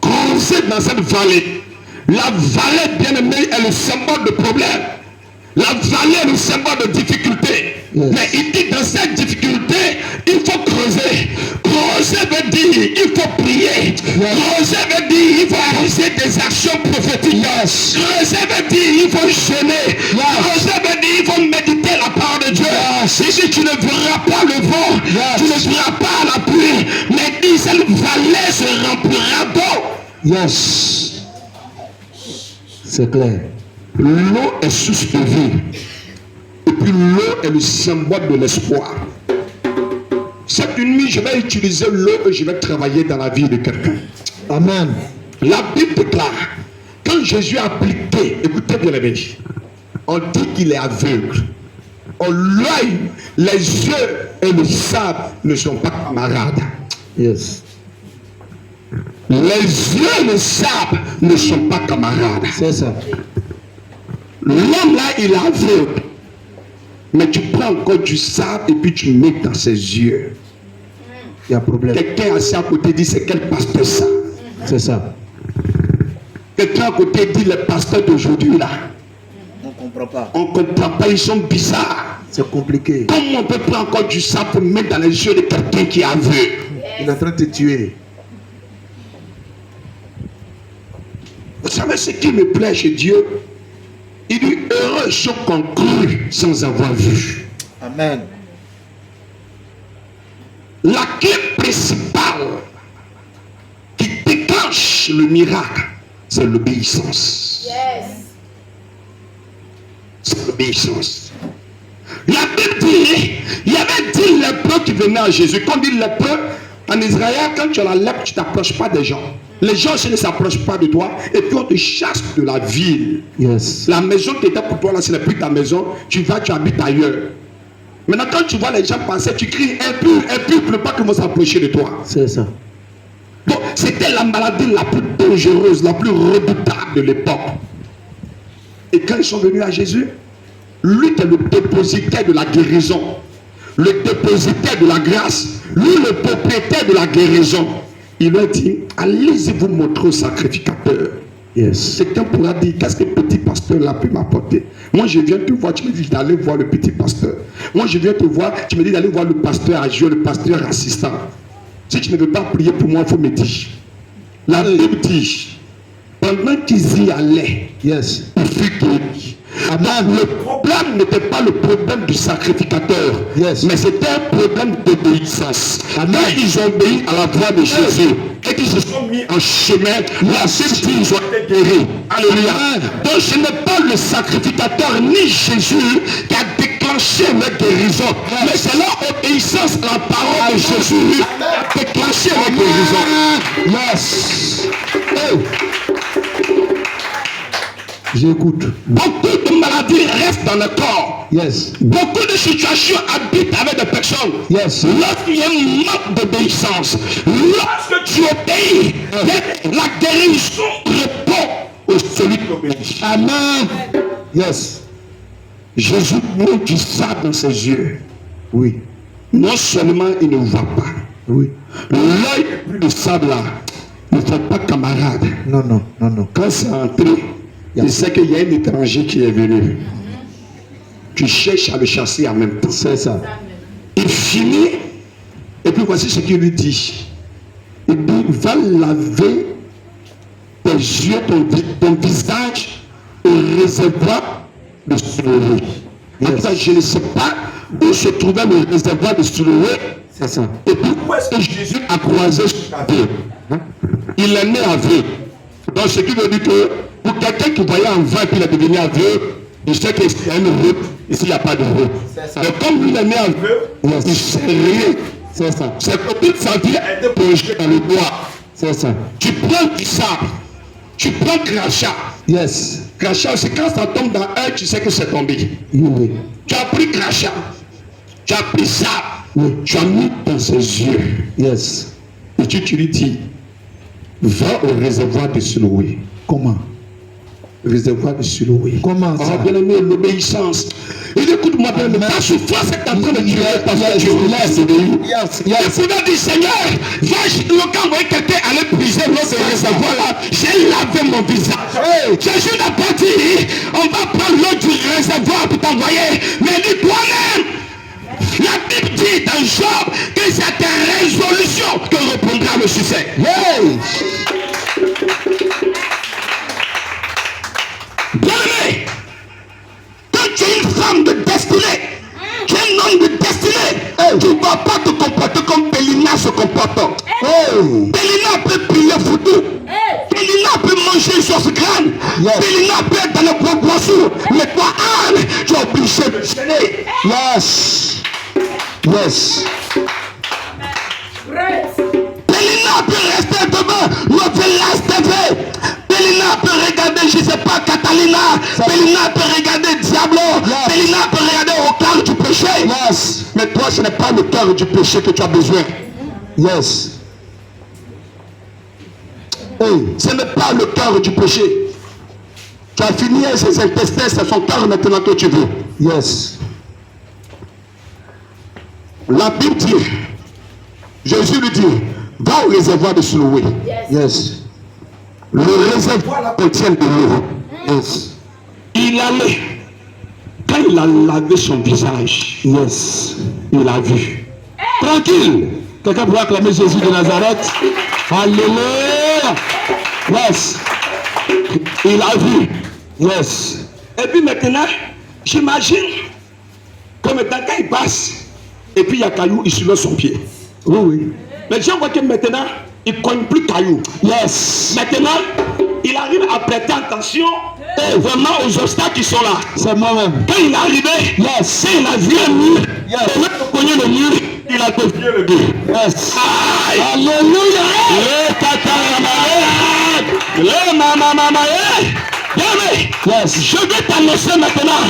[SPEAKER 2] creusez dans cette vallée. La vallée, bien aimée, est le symbole de problème. La vallée est le symbole de difficulté.
[SPEAKER 3] Yes.
[SPEAKER 2] Mais il dit dans cette difficulté, il faut creuser. Creuser veut dire, il faut prier. Creuser veut dire, il faut réaliser des actions prophétiques.
[SPEAKER 3] Yes.
[SPEAKER 2] Creuser veut dire, il faut jeûner. Creuser veut dire, il faut méditer la parole de Dieu. Si tu ne verras pas le vent, tu ne verras pas la pluie. Mais dit, cette vallée se remplira d'eau.
[SPEAKER 3] Yes. C'est clair.
[SPEAKER 2] L'eau est source de vie. Et puis l'eau est le symbole de l'espoir. Cette nuit, je vais utiliser l'eau et je vais travailler dans la vie de quelqu'un.
[SPEAKER 3] Amen.
[SPEAKER 2] La Bible déclare, quand Jésus a appliqué, écoutez bien les amis, on dit qu'il est aveugle. L'œil, les yeux et le sable ne sont pas camarades.
[SPEAKER 3] Yes.
[SPEAKER 2] Les yeux et le sable ne sont pas camarades.
[SPEAKER 3] C'est ça.
[SPEAKER 2] L'homme là, il est aveugle. Mais tu prends encore du sable et puis tu mets dans ses yeux.
[SPEAKER 3] Il y a problème.
[SPEAKER 2] Quelqu'un assis à côté dit, c'est quel pasteur ça?
[SPEAKER 3] C'est ça.
[SPEAKER 2] Quelqu'un à côté dit, les pasteurs d'aujourd'hui là.
[SPEAKER 3] On ne comprend pas.
[SPEAKER 2] On ne comprend pas, ils sont bizarres.
[SPEAKER 3] C'est compliqué.
[SPEAKER 2] Comment on peut prendre encore du sable pour mettre dans les yeux de quelqu'un qui est aveugle?
[SPEAKER 3] Il est en train de te tuer.
[SPEAKER 2] Vous savez ce qui me plaît chez Dieu? Il dit, heureux ceux qu'on cru sans avoir vu.
[SPEAKER 3] Amen.
[SPEAKER 2] La clé principale qui déclenche le miracle, c'est l'obéissance.
[SPEAKER 5] Yes.
[SPEAKER 2] C'est l'obéissance. La Bible dit, il y avait 10 lépreux qui venaient à Jésus. Quand on dit lépreux, en Israël, quand tu as la lèpre, tu ne t'approches pas des gens. Les gens ne s'approchent pas de toi et puis on te chasse de la ville.
[SPEAKER 3] Yes.
[SPEAKER 2] La maison qui était pour toi là, ce n'est plus ta maison. Tu vas, tu habites ailleurs. Maintenant, quand tu vois les gens passer, tu cries impur, impur pour ne pas qu'ils vont s'approcher de toi.
[SPEAKER 3] C'est ça.
[SPEAKER 2] Donc, c'était la maladie la plus dangereuse, la plus redoutable de l'époque. Et quand ils sont venus à Jésus, lui qui est le dépositaire de la guérison, le dépositaire de la grâce, lui le propriétaire de la guérison, il leur dit, allez-y vous montrer au sacrificateur.
[SPEAKER 3] Yes.
[SPEAKER 2] Quelqu'un pourra dire, qu'est-ce que le petit pasteur là peut m'apporter? Moi je viens te voir, tu me dis d'aller voir le petit pasteur. Moi je viens te voir, tu me dis d'aller voir le pasteur adjoint, le pasteur assistant. Si tu ne veux pas prier pour moi, il faut me dire. La Bible dit, pendant qu'ils y allaient,
[SPEAKER 3] Yes.
[SPEAKER 2] il fut guéri.
[SPEAKER 3] Amen.
[SPEAKER 2] Le problème n'était pas le problème du sacrificateur,
[SPEAKER 3] Yes.
[SPEAKER 2] mais c'était un problème d'obéissance.
[SPEAKER 3] Amen.
[SPEAKER 2] Là, ils ont obéi à la voix de Jésus et qu'ils se sont mis en chemin. La Bible dit ils ont été guéris. Alléluia.
[SPEAKER 3] Amen.
[SPEAKER 2] Donc ce n'est pas le sacrificateur ni Jésus qui a déclenché la guérison, mais c'est leur obéissance à la parole de Jésus qui a déclenché la guérison.
[SPEAKER 3] Yes. Hey. J'écoute.
[SPEAKER 2] Beaucoup de maladies restent dans le corps.
[SPEAKER 3] Yes.
[SPEAKER 2] Beaucoup de situations habitent avec des personnes.
[SPEAKER 3] Yes.
[SPEAKER 2] Lorsqu'il y a un manque d'obéissance, lorsque tu obéis, la guérison répond au celui qui obéit.
[SPEAKER 3] Amen. Yes.
[SPEAKER 2] Jésus met du sable dans ses yeux.
[SPEAKER 3] Oui.
[SPEAKER 2] Non seulement il ne voit pas,
[SPEAKER 3] Oui.
[SPEAKER 2] l'œil de sable là, ne fait pas camarade.
[SPEAKER 3] Non, non, non, non.
[SPEAKER 2] Quand c'est entré, il sait qu'il y a un étranger qui est venu. Tu cherches à le chasser en même temps.
[SPEAKER 3] C'est ça.
[SPEAKER 2] Il finit, et puis voici ce qu'il lui dit. Il dit, va laver tes yeux, ton visage au réservoir de Siloé. Yes. Je ne sais pas où se trouvait le réservoir de Siloé.
[SPEAKER 3] C'est ça.
[SPEAKER 2] Et puis où est-ce que Jésus a croisé son aveugle? Il est né aveugle. Donc ce qui veut dire que pour quelqu'un qui voyait en vain et puis il est devenu aveugle, il sait qu'il y a une route, ici il n'y a pas de route. Mais comme lui il est né aveugle, il ne sait rien.
[SPEAKER 3] C'est ça.
[SPEAKER 2] C'est que toute sa vie a été plongée dans le noir.
[SPEAKER 3] C'est ça.
[SPEAKER 2] Tu prends du sable, tu prends crachat.
[SPEAKER 3] Yes.
[SPEAKER 2] Crachat, c'est quand ça tombe dans un, tu sais que c'est tombé.
[SPEAKER 3] Oui.
[SPEAKER 2] Tu as pris crachat, tu as pris sable,
[SPEAKER 3] Oui.
[SPEAKER 2] tu as mis dans ses yeux.
[SPEAKER 3] Yes.
[SPEAKER 2] Et tu lui dis, va au réservoir de Siloé.
[SPEAKER 3] Comment?
[SPEAKER 2] Réservoir de Siloé.
[SPEAKER 3] Comment ça?
[SPEAKER 2] Oh, bien aimé, l'obéissance. Et écoute-moi bien, ta souffrance est en train de tuer parce que tu laisses obéir.
[SPEAKER 3] Yes.
[SPEAKER 2] Il
[SPEAKER 3] Yes.
[SPEAKER 2] faudra dire, Seigneur, va, quand envoyer quelqu'un aller puiser l'autre réservoir là, j'ai lavé mon visage.
[SPEAKER 3] Hey.
[SPEAKER 2] Jésus n'a pas dit, on va prendre l'eau du réservoir pour t'envoyer, mais dis toi-même. La Bible dit dans Job que c'est ta résolution que répondra le succès.
[SPEAKER 3] Hey.
[SPEAKER 2] Bien-aimé, quand tu es une femme de destinée, tu es un homme de destinée, tu ne vas pas te comporter comme Pélina se comporte. Pélina peut piller foutu. Pélina peut manger une sauce grande.
[SPEAKER 3] Yes.
[SPEAKER 2] Pélina peut être dans le bon boisson. Mais toi, Anne, tu es obligé de gêner.
[SPEAKER 3] Yes. Yes.
[SPEAKER 2] Pélina peut rester demain, lever la TV, c'est pas Catalina. Pélina peut regarder Diablo. Pélina peut regarder au cœur du péché.
[SPEAKER 3] Yes.
[SPEAKER 2] Mais toi, ce n'est pas le cœur du péché que tu as besoin.
[SPEAKER 3] Yes.
[SPEAKER 2] Hey, ce n'est pas le cœur du péché. Tu as fini ses intestins, c'est son cœur maintenant que tu veux.
[SPEAKER 3] Yes.
[SPEAKER 2] La Bible dit, Jésus lui dit, va au réservoir de Siloé.
[SPEAKER 3] Yes.
[SPEAKER 2] Le réservoir contient de l'eau.
[SPEAKER 3] Yes.
[SPEAKER 2] Il allait. Quand il a lavé son visage,
[SPEAKER 3] Yes.
[SPEAKER 2] il a vu.
[SPEAKER 3] Tranquille. Quelqu'un peut acclamer Jésus de Nazareth. Alléluia. Yes.
[SPEAKER 2] Il a vu.
[SPEAKER 3] Yes.
[SPEAKER 2] Et puis maintenant, j'imagine, comme quand il passe, et puis il y a caillou, il soulève son pied.
[SPEAKER 3] Oui, oui.
[SPEAKER 2] Mais je vois que maintenant, il ne cogne plus caillou.
[SPEAKER 3] Yes.
[SPEAKER 2] Maintenant, il arrive à prêter attention vraiment aux obstacles qui sont là.
[SPEAKER 3] C'est moi-même.
[SPEAKER 2] Quand il est arrivé,
[SPEAKER 3] Yes.
[SPEAKER 2] quand il a vu un mur,
[SPEAKER 3] Yes.
[SPEAKER 2] au lieu de cogner le mur, il a dévié le mur.
[SPEAKER 3] Yes.
[SPEAKER 2] Aïe!
[SPEAKER 3] Alléluia.
[SPEAKER 2] Le tataramale, le mamamamae. Bien,
[SPEAKER 3] Yes.
[SPEAKER 2] je vais t'annoncer maintenant.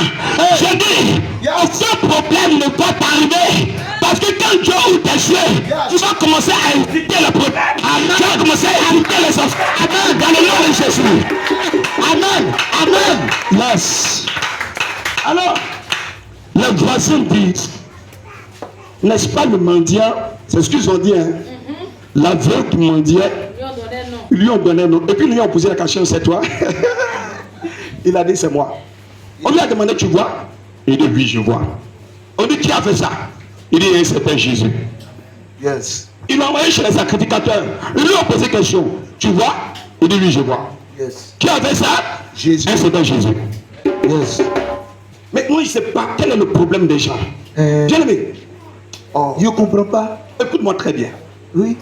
[SPEAKER 2] Je dis, aucun problème ne va t'arriver. Parce que quand Dieu ouvre tes yeux, tu vas commencer à inviter le problème. Tu vas commencer à inviter les enfants. Amen. Dans le nom de Jésus. Amen. Amen.
[SPEAKER 3] Yes.
[SPEAKER 2] Alors, les voisins disent, n'est-ce pas le mendiant? C'est ce qu'ils ont dit, hein? La veuve qui mendiait, ils lui ont donné un nom. Et puis ils lui ont posé la question, c'est toi? Il a dit, c'est moi. On lui a demandé, tu vois? Il dit, oui, je vois. On dit, qui a fait ça? Il dit, un certain Jésus.
[SPEAKER 3] Yes.
[SPEAKER 2] Ils l'ont envoyé chez les sacrificateurs. Ils lui ont posé la question, tu vois? Il dit, oui, je vois.
[SPEAKER 3] Yes.
[SPEAKER 2] Qui a fait ça?
[SPEAKER 3] Jésus.
[SPEAKER 2] Un certain Jésus.
[SPEAKER 3] Yes.
[SPEAKER 2] Mais moi, je ne sais pas quel est le problème des gens. Bien aimé,
[SPEAKER 3] Oh. Je ne comprends pas.
[SPEAKER 2] écoute-moi très bien.
[SPEAKER 3] Oui.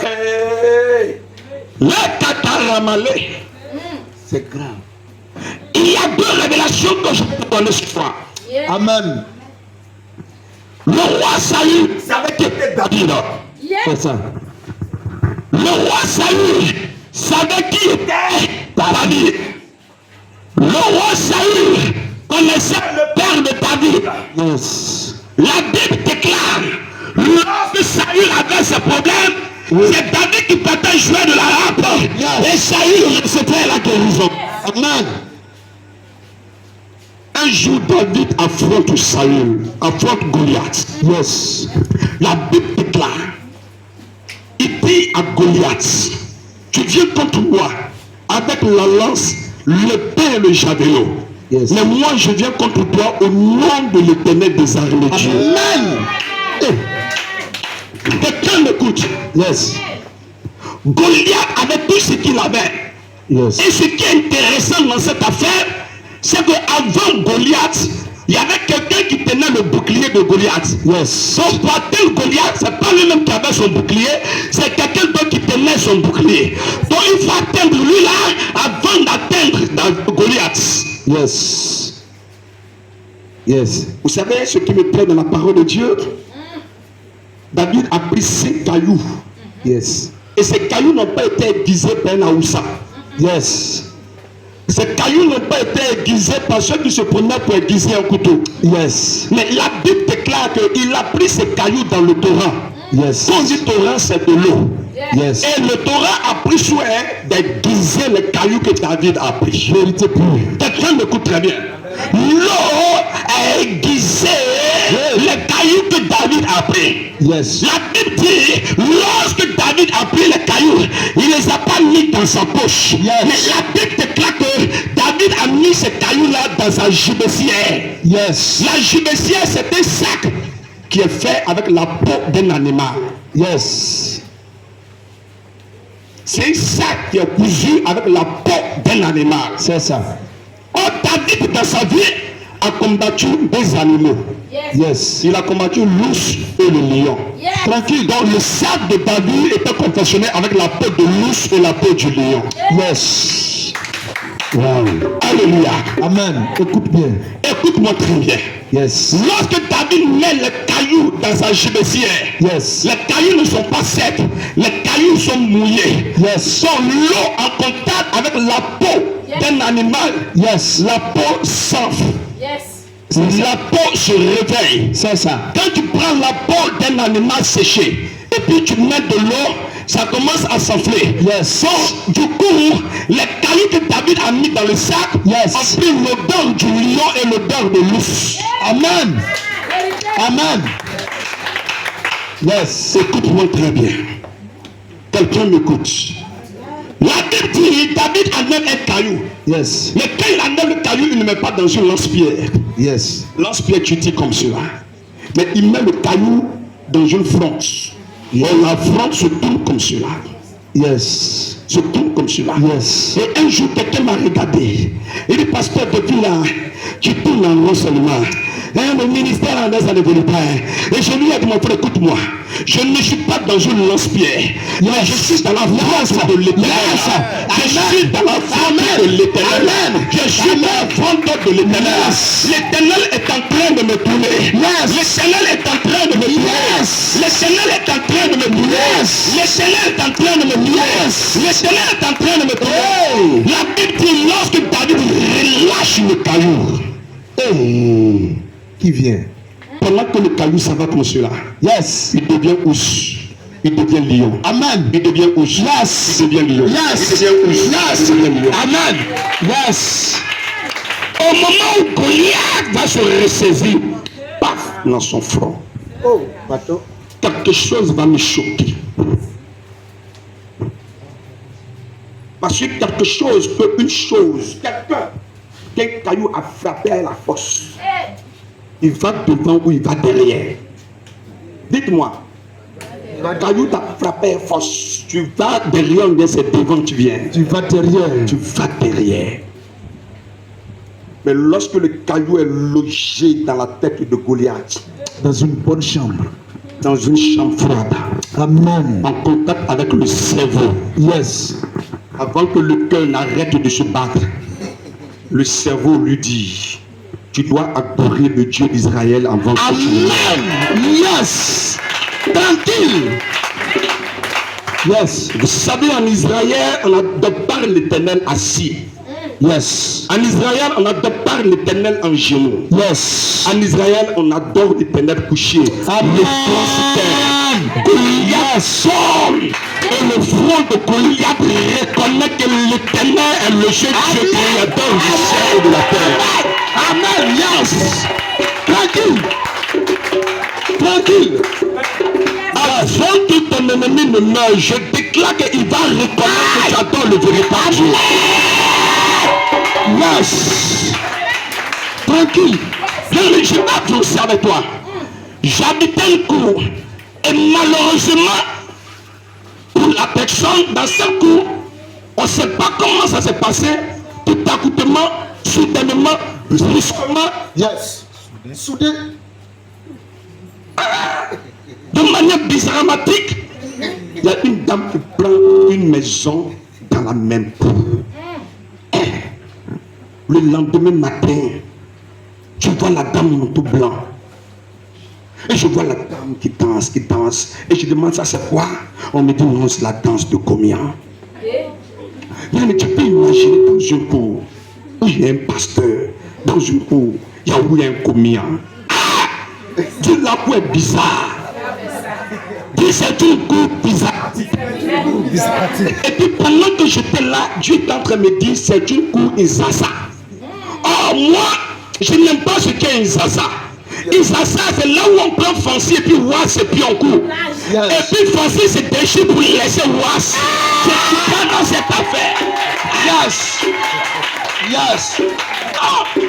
[SPEAKER 2] Hey. Le Tataramale.
[SPEAKER 3] C'est grave.
[SPEAKER 2] Il y a deux révélations que je peux donner ce soir.
[SPEAKER 3] Amen.
[SPEAKER 2] Le roi Saül savait qui était David.
[SPEAKER 3] C'est ça.
[SPEAKER 2] Le roi Saül savait qui était David. Le roi Saül connaissait le père de David.
[SPEAKER 3] Yes.
[SPEAKER 2] La Bible déclare, lorsque Saül avait ce problème, c'est David qui partait jouer de la harpe. Et Saül recevait la guérison.
[SPEAKER 3] Amen.
[SPEAKER 2] Un jour, David affronte Saül, affronte Goliath.
[SPEAKER 3] Yes.
[SPEAKER 2] La Bible déclare, il dit à Goliath, tu viens contre moi avec la lance, l'épée et le javelot.
[SPEAKER 3] Yes.
[SPEAKER 2] Mais moi, je viens contre toi au nom de l'Éternel des armées de Dieu.
[SPEAKER 3] Amen.
[SPEAKER 2] Quelqu'un m'écoute.
[SPEAKER 3] Yes.
[SPEAKER 2] Goliath avait tout ce qu'il avait.
[SPEAKER 3] Yes.
[SPEAKER 2] Et ce qui est intéressant dans cette affaire, c'est qu'avant Goliath, il y avait quelqu'un qui tenait le bouclier de Goliath.
[SPEAKER 3] Yes.
[SPEAKER 2] Son partenaire Goliath, c'est pas lui-même qui avait son bouclier, c'est quelqu'un d'autre qui tenait son bouclier. Donc il faut atteindre lui là avant d'atteindre Goliath.
[SPEAKER 3] Yes. Yes.
[SPEAKER 2] Vous savez ce qui me plaît dans la parole de Dieu? David a pris 5 cailloux.
[SPEAKER 3] Yes.
[SPEAKER 2] Et ces cailloux n'ont pas été aiguisés par un Aoussa.
[SPEAKER 3] Yes.
[SPEAKER 2] Ces cailloux n'ont pas été aiguisés par ceux qui se prenaient pour aiguiser un couteau.
[SPEAKER 3] Yes.
[SPEAKER 2] Mais la Bible déclare qu'il a pris ces cailloux dans le torrent.
[SPEAKER 3] Yes.
[SPEAKER 2] Quand on dit torrent, c'est de l'eau.
[SPEAKER 3] Yes.
[SPEAKER 2] Et le torrent a pris soin d'aiguiser les cailloux que David a pris.
[SPEAKER 3] Vérité pure.
[SPEAKER 2] Quelqu'un m'écoute très bien. L'eau a aiguisé les cailloux que David a pris.
[SPEAKER 3] Yes.
[SPEAKER 2] La Bible dit, lorsque David a pris les cailloux, il ne les a pas mis dans sa poche.
[SPEAKER 3] Yes.
[SPEAKER 2] Mais la Bible déclare que David a mis ces cailloux-là dans sa gibecière.
[SPEAKER 3] Yes.
[SPEAKER 2] La gibecière, c'est un sac qui est fait avec la peau d'un animal.
[SPEAKER 3] Yes.
[SPEAKER 2] C'est un sac qui est cousu avec la peau d'un animal.
[SPEAKER 3] C'est ça.
[SPEAKER 2] Oh, David, dans sa vie, a combattu des animaux.
[SPEAKER 3] Yes.
[SPEAKER 2] Il a combattu l'ours et le lion. Tranquille. Donc le sac de David était confectionné avec la peau de l'ours et la peau du lion.
[SPEAKER 3] Yes.
[SPEAKER 2] Wow. Alléluia.
[SPEAKER 3] Amen. Écoute bien.
[SPEAKER 2] Écoute-moi très bien.
[SPEAKER 3] Yes.
[SPEAKER 2] Lorsque David met les cailloux dans sa gibecière,
[SPEAKER 3] Yes.
[SPEAKER 2] les cailloux ne sont pas secs, les cailloux sont mouillés.
[SPEAKER 3] Yes.
[SPEAKER 2] Sont l'eau en contact avec avec la peau d'un animal,
[SPEAKER 3] Yes.
[SPEAKER 2] la peau s'enfle.
[SPEAKER 5] Yes.
[SPEAKER 2] La peau se réveille.
[SPEAKER 3] C'est ça.
[SPEAKER 2] Quand tu prends la peau d'un animal séché et puis tu mets de l'eau, ça commence à s'enfler.
[SPEAKER 3] Yes.
[SPEAKER 2] Donc, du coup, les cailloux que David a mis dans le sac
[SPEAKER 3] Yes.
[SPEAKER 2] ont pris l'odeur du lion et l'odeur de l'ours.
[SPEAKER 3] Amen. Amen.
[SPEAKER 2] Yes. Écoute-moi très bien. Quelqu'un m'écoute. La Bible dit, David enlève un caillou.
[SPEAKER 3] Yes.
[SPEAKER 2] Mais quand il enlève le caillou, il ne met pas dans une lance-pierre.
[SPEAKER 3] Yes.
[SPEAKER 2] Lance-pierre, tu dis comme cela. Mais il met le caillou dans une fronde. Et la fronde se tourne comme cela.
[SPEAKER 3] Yes.
[SPEAKER 2] Se tourne comme cela.
[SPEAKER 3] Yes.
[SPEAKER 2] Et un jour, quelqu'un m'a regardé. Il dit, pasteur, depuis là, tu tournes en rond seulement. Hein, le ministère en ça n'évolue pas. Et je lui ai dit, mon frère, écoute-moi. Je ne suis pas dans une lance-pierre. Mais je suis dans la fronde de l'éternel. Je suis dans la fronde de l'éternel. Je suis dans la fronde de l'éternel. L'éternel est en train de me tourner. L'éternel est en train de me tourner. L'éternel est en train de me tourner. L'éternel est en train de me tourner. L'éternel est en train de me tourner. La Bible dit, lorsque David relâche le caillou,
[SPEAKER 3] Qui vient?
[SPEAKER 2] pendant que le caillou ça va comme cela,
[SPEAKER 3] Yes.
[SPEAKER 2] il devient ours, il devient lion.
[SPEAKER 3] Amen.
[SPEAKER 2] Il devient ours.
[SPEAKER 3] Yes.
[SPEAKER 2] Il devient lion.
[SPEAKER 3] Yes.
[SPEAKER 2] Il devient ours.
[SPEAKER 3] Yes.
[SPEAKER 2] Il devient lion.
[SPEAKER 3] Amen. Yes.
[SPEAKER 2] Au moment où Goliath va se ressaisir, paf, dans son front,
[SPEAKER 3] Oh, bateau.
[SPEAKER 2] quelque chose va me choquer. Parce que quelque chose peut, une chose, quelqu'un, quel caillou a frappé à la force. Il va devant ou il va derrière. Dites-moi, le caillou t'a frappé à force. Tu vas derrière ou bien c'est devant que tu viens.
[SPEAKER 3] Tu vas derrière.
[SPEAKER 2] Tu vas derrière. Mais lorsque le caillou est logé dans la tête de Goliath,
[SPEAKER 3] Dans une bonne chambre.
[SPEAKER 2] dans une chambre froide,
[SPEAKER 3] Amen.
[SPEAKER 2] en contact avec le cerveau,
[SPEAKER 3] Yes.
[SPEAKER 2] avant que le cœur n'arrête de se battre, le cerveau lui dit, tu dois adorer le Dieu d'Israël avant que tu
[SPEAKER 3] Amen. Yes. Tranquille. Yes.
[SPEAKER 2] Vous savez, en Israël, on n'adore pas l'Éternel assis.
[SPEAKER 3] Yes.
[SPEAKER 2] En Israël, on n'adore pas l'Éternel en genoux.
[SPEAKER 3] Yes.
[SPEAKER 2] En Israël, on adore l'Éternel couché.
[SPEAKER 3] Amen.
[SPEAKER 2] Le front Goliath sort et le front de Goliath reconnaît que l'Éternel est le Dieu créateur du ciel et de la terre.
[SPEAKER 3] Amen. Yes. Tranquille. Tranquille.
[SPEAKER 2] Avant que ton ennemi ne meure, je déclare qu'il va reconnaître que tu adores le véritable Dieu.
[SPEAKER 3] Yes.
[SPEAKER 2] Tranquille. Je vais avancer avec toi. J'habitais une cour. Et malheureusement, pour la personne dans cette cour, on ne sait pas comment ça s'est passé. Tout accoutement, soudainement, brusquement,
[SPEAKER 3] Yes. Soudain.
[SPEAKER 2] de manière bizarmatique, il y a une dame qui prend une maison dans la même cour. Le lendemain matin, tu vois la dame en tout blanc. Et je vois la dame qui danse, qui danse. Et je demande ça, c'est quoi? On me dit non, c'est la danse de combien? Mais tu peux imaginer dans une cour où il y a un pasteur, dans une cour, il y a où il y a un combien. Ah! Dieu, la cour est bizarre. Dieu, c'est une cour bizarre. Et puis pendant que j'étais là, Dieu est en train de me dire, c'est une cour Isasa. Or, moi, je n'aime pas ce qu'est Isasa. Isasa, c'est là où on prend Fancy et puis Was et puis on court.
[SPEAKER 3] Yes.
[SPEAKER 2] Et puis Fancy se déchire pour laisser Was. Je suis pas dans cette affaire.
[SPEAKER 3] Yes. Yes.
[SPEAKER 2] Oh.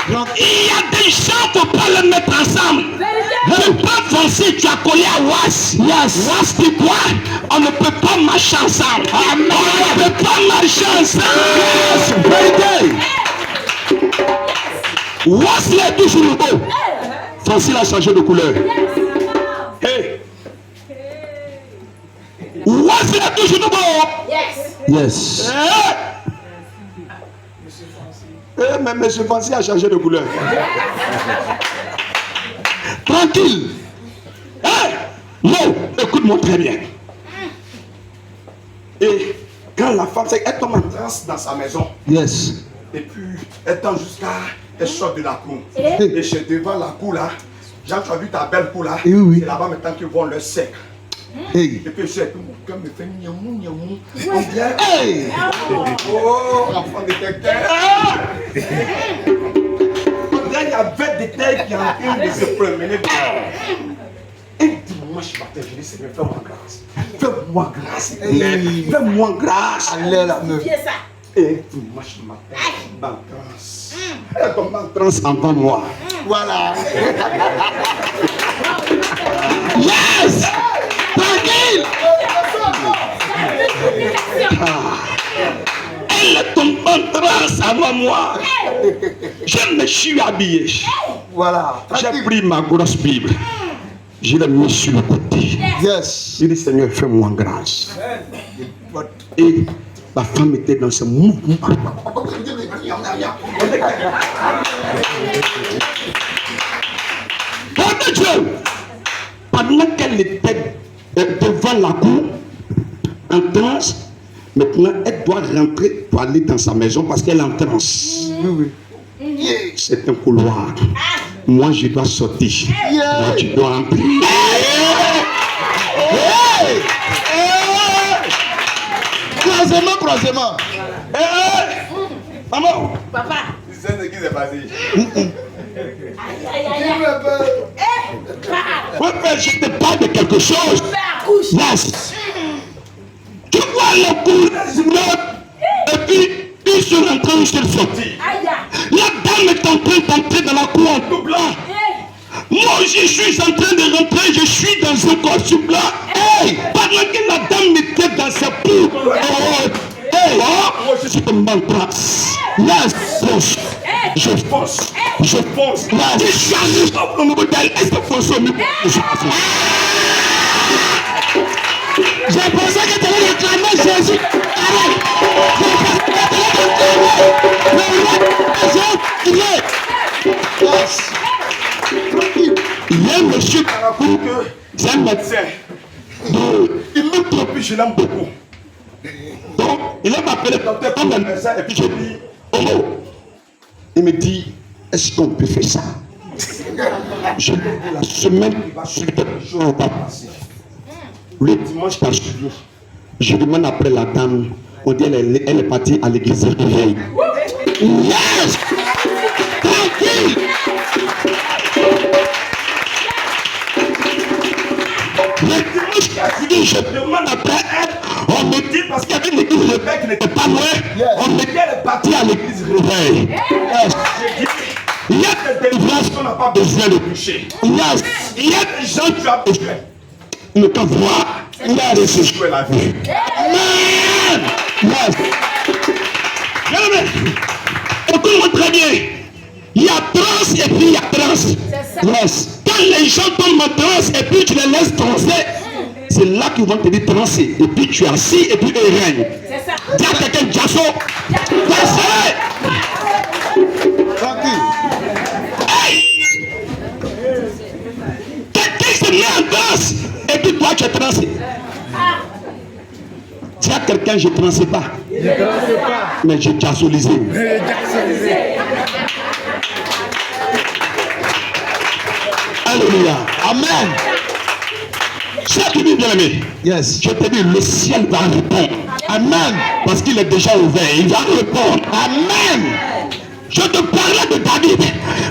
[SPEAKER 2] Il y a des gens, il ne faut pas les mettre ensemble. Tu prends Fancy, tu as collé à Was.
[SPEAKER 3] Yes.
[SPEAKER 2] Was dit quoi? On ne peut pas marcher ensemble.
[SPEAKER 3] Amen.
[SPEAKER 2] On ne peut pas marcher ensemble.
[SPEAKER 3] Yes. Vérité.
[SPEAKER 2] Was est toujours nouveau. Francine a changé de couleur. Hey. Was est toujours nouveau.
[SPEAKER 3] Yes.
[SPEAKER 2] Mais M. Francine a changé de couleur. Tranquille. Hey. Non, écoute-moi très bien. Et Quand la femme, c'est elle tombe en transe dans sa maison.
[SPEAKER 3] Yes.
[SPEAKER 2] Et puis, elle tend jusqu'à... Elle sort de la cour. Et chez devant la cour là, Jean, tu as vu ta belle cour là?
[SPEAKER 3] Oui, oui.
[SPEAKER 2] C'est là-bas maintenant qu'ils vont le sec.
[SPEAKER 3] Hey.
[SPEAKER 2] Et puis, c'est mon cœur me fait niamou, niamou. On dirait...
[SPEAKER 3] Hey.
[SPEAKER 2] Oh, enfant de quelqu'un. On dirait qu'il y avait des têtes qui en train de se promener. Un dimanche matin, je dis, Seigneur, fais-moi grâce. Fais-moi grâce.
[SPEAKER 3] Hey.
[SPEAKER 2] Fais-moi grâce.
[SPEAKER 3] Allez la meuf.
[SPEAKER 2] Et dimanche matin, dans transe. Elle tombe en transe avant moi.
[SPEAKER 3] Voilà. Yes. Tranquille.
[SPEAKER 2] Elle tombe en transe avant moi. Je me suis habillé.
[SPEAKER 3] Voilà.
[SPEAKER 2] J'ai pris ma grosse Bible. Je l'ai mis sur le côté.
[SPEAKER 3] Yes.
[SPEAKER 2] J'ai dit, Seigneur, fais-moi grâce. Et la femme était dans ce mouvement. Oh Dieu! Pendant qu'elle était devant la cour, en transe, maintenant elle doit rentrer pour aller dans sa maison parce qu'elle est en transe. C'est un couloir. Moi, je dois sortir. Moi, tu dois entrer.
[SPEAKER 3] Croisement, croisement.
[SPEAKER 2] Maman!
[SPEAKER 4] Papa.
[SPEAKER 2] C'est ce qui s'est passé. Ouais, mais je te parle de quelque chose. Yes. Tu vois le coup des immeubles et puis ils sont en train de sortir. La dame est en train d'entrer dans la cour en tout blanc. Moi, je suis en train de rentrer, je suis dans un costume blanc. Hey, pendant que la dame était dans sa cour. Je suis tombé en place. Yes, fonce. Je fonce. Je fonce. Je suis au niveau d'elle. Est-ce que fonce au niveau?
[SPEAKER 3] J'ai pensé que tu allais réclamer Jésus. Arrête. Yes.
[SPEAKER 2] Il y a un monsieur dans la cour que c'est un médecin. Il m'a trompé, je l'aime beaucoup. Donc, il a appelé docteur comme un médecin et puis je dis, oh, il me dit, est-ce qu'on peut faire ça? Je lui dis, la semaine qui va suivre, le jour va passer. Le dimanche qui a suivi, je demande après la dame, on dit elle est partie à l'église de réveil. Yes! Tranquille! Le dimanche qui a suivi, je demande après elle, on me dit, parce qu'il y avait une église réveil qui n'était pas loin, on me dit elle est partie à l'église réveil. Yes. Il y a des délivrances qu'on n'a pas besoin de toucher. Yes. Il y a des gens qui ont besoin. Ne te voir, il a reçu la vie. Amen. Yes. Bien-aimé, écoute-moi très bien. Il y a transe et puis il y a transe. Yes. Quand les gens tombent en transe et puis tu les laisses transer, c'est là qu'ils vont te dire transer. Et puis tu es assis et puis ils règnent. Dis à quelqu'un, Jasso.
[SPEAKER 3] Tranquille.
[SPEAKER 2] Quelqu'un se met en transe et puis toi tu es transé. Dis à quelqu'un, je ne transais pas. Mais j'ai jassolisé. Alléluia.
[SPEAKER 3] Amen.
[SPEAKER 2] Ça tu dis bien aimé.
[SPEAKER 3] Yes.
[SPEAKER 2] Je te dis, le ciel va répondre. Amen. Parce qu'il est déjà ouvert. Il va répondre. Amen. Je te parlais de David.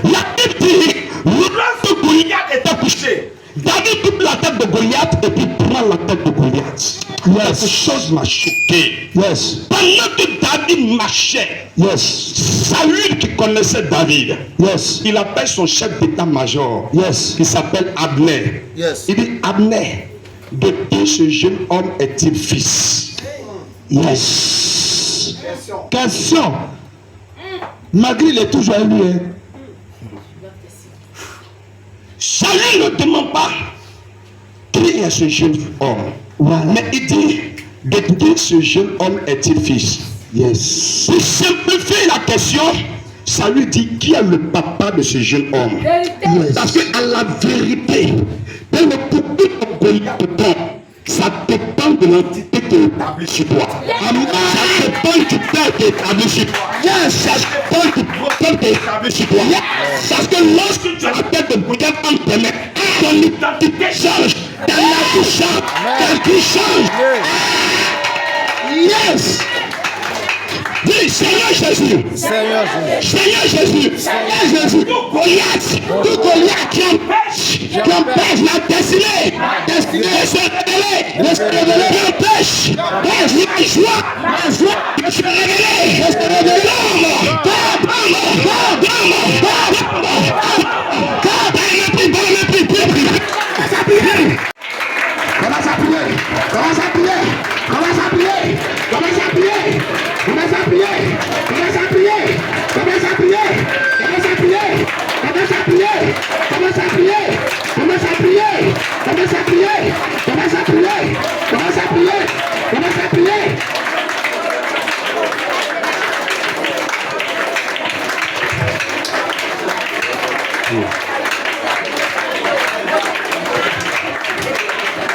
[SPEAKER 2] La Bible dit, lorsque Goliath était couché, David coupe la tête de Goliath et puis prend la tête de Goliath.
[SPEAKER 3] Yes.
[SPEAKER 2] Cette chose m'a choqué.
[SPEAKER 3] Yes.
[SPEAKER 2] Pendant que David marchait,
[SPEAKER 3] Yes.
[SPEAKER 2] Saül qui connaissait David,
[SPEAKER 3] Yes.
[SPEAKER 2] il appelle son chef d'état-major,
[SPEAKER 3] Yes.
[SPEAKER 2] qui s'appelle Abner.
[SPEAKER 3] Yes.
[SPEAKER 2] Il dit, Abner, de qui ce jeune homme est-il fils?
[SPEAKER 3] Yes. Question. Malgré il est toujours élu. Hein?
[SPEAKER 2] Saül ne demande pas qui est ce jeune homme.
[SPEAKER 3] Voilà.
[SPEAKER 2] Mais il dit, de qui ce jeune homme est-il fils?
[SPEAKER 3] Yes.
[SPEAKER 2] Pour simplifier la question, Saül dit, qui est le papa de ce jeune homme?
[SPEAKER 3] Yes.
[SPEAKER 2] Parce qu'à la vérité, dans le propos de Goliath, Ça dépend de l'entité qui est établie sur toi.
[SPEAKER 3] Amen.
[SPEAKER 2] Ça dépend du père qui est établi sur toi.
[SPEAKER 3] Yes.
[SPEAKER 2] Ça dépend du prophète qui est établi sur toi. Parce que lorsque tu as la tête de quelqu'un entre tes mains, ton identité change. Ta nature change. Ta vie change. Yes. Dis Seigneur Jésus.
[SPEAKER 3] Seigneur Jésus.
[SPEAKER 2] Seigneur Jésus. Seigneur Jésus. Goliath. Tout Goliath qui empêche la destinée. De se révéler. De se révéler. Qui empêche la joie. La joie de se révéler. De se révéler. Commence à prier. Commence à prier. Commence à prier. Commence à prier. Commence à prier. Commence à prier. Commence à prier. Commence à prier. Commence à prier. Commence à prier. Commence à prier. Commence à prier. Commence à prier. Commence à prier. Commence à prier.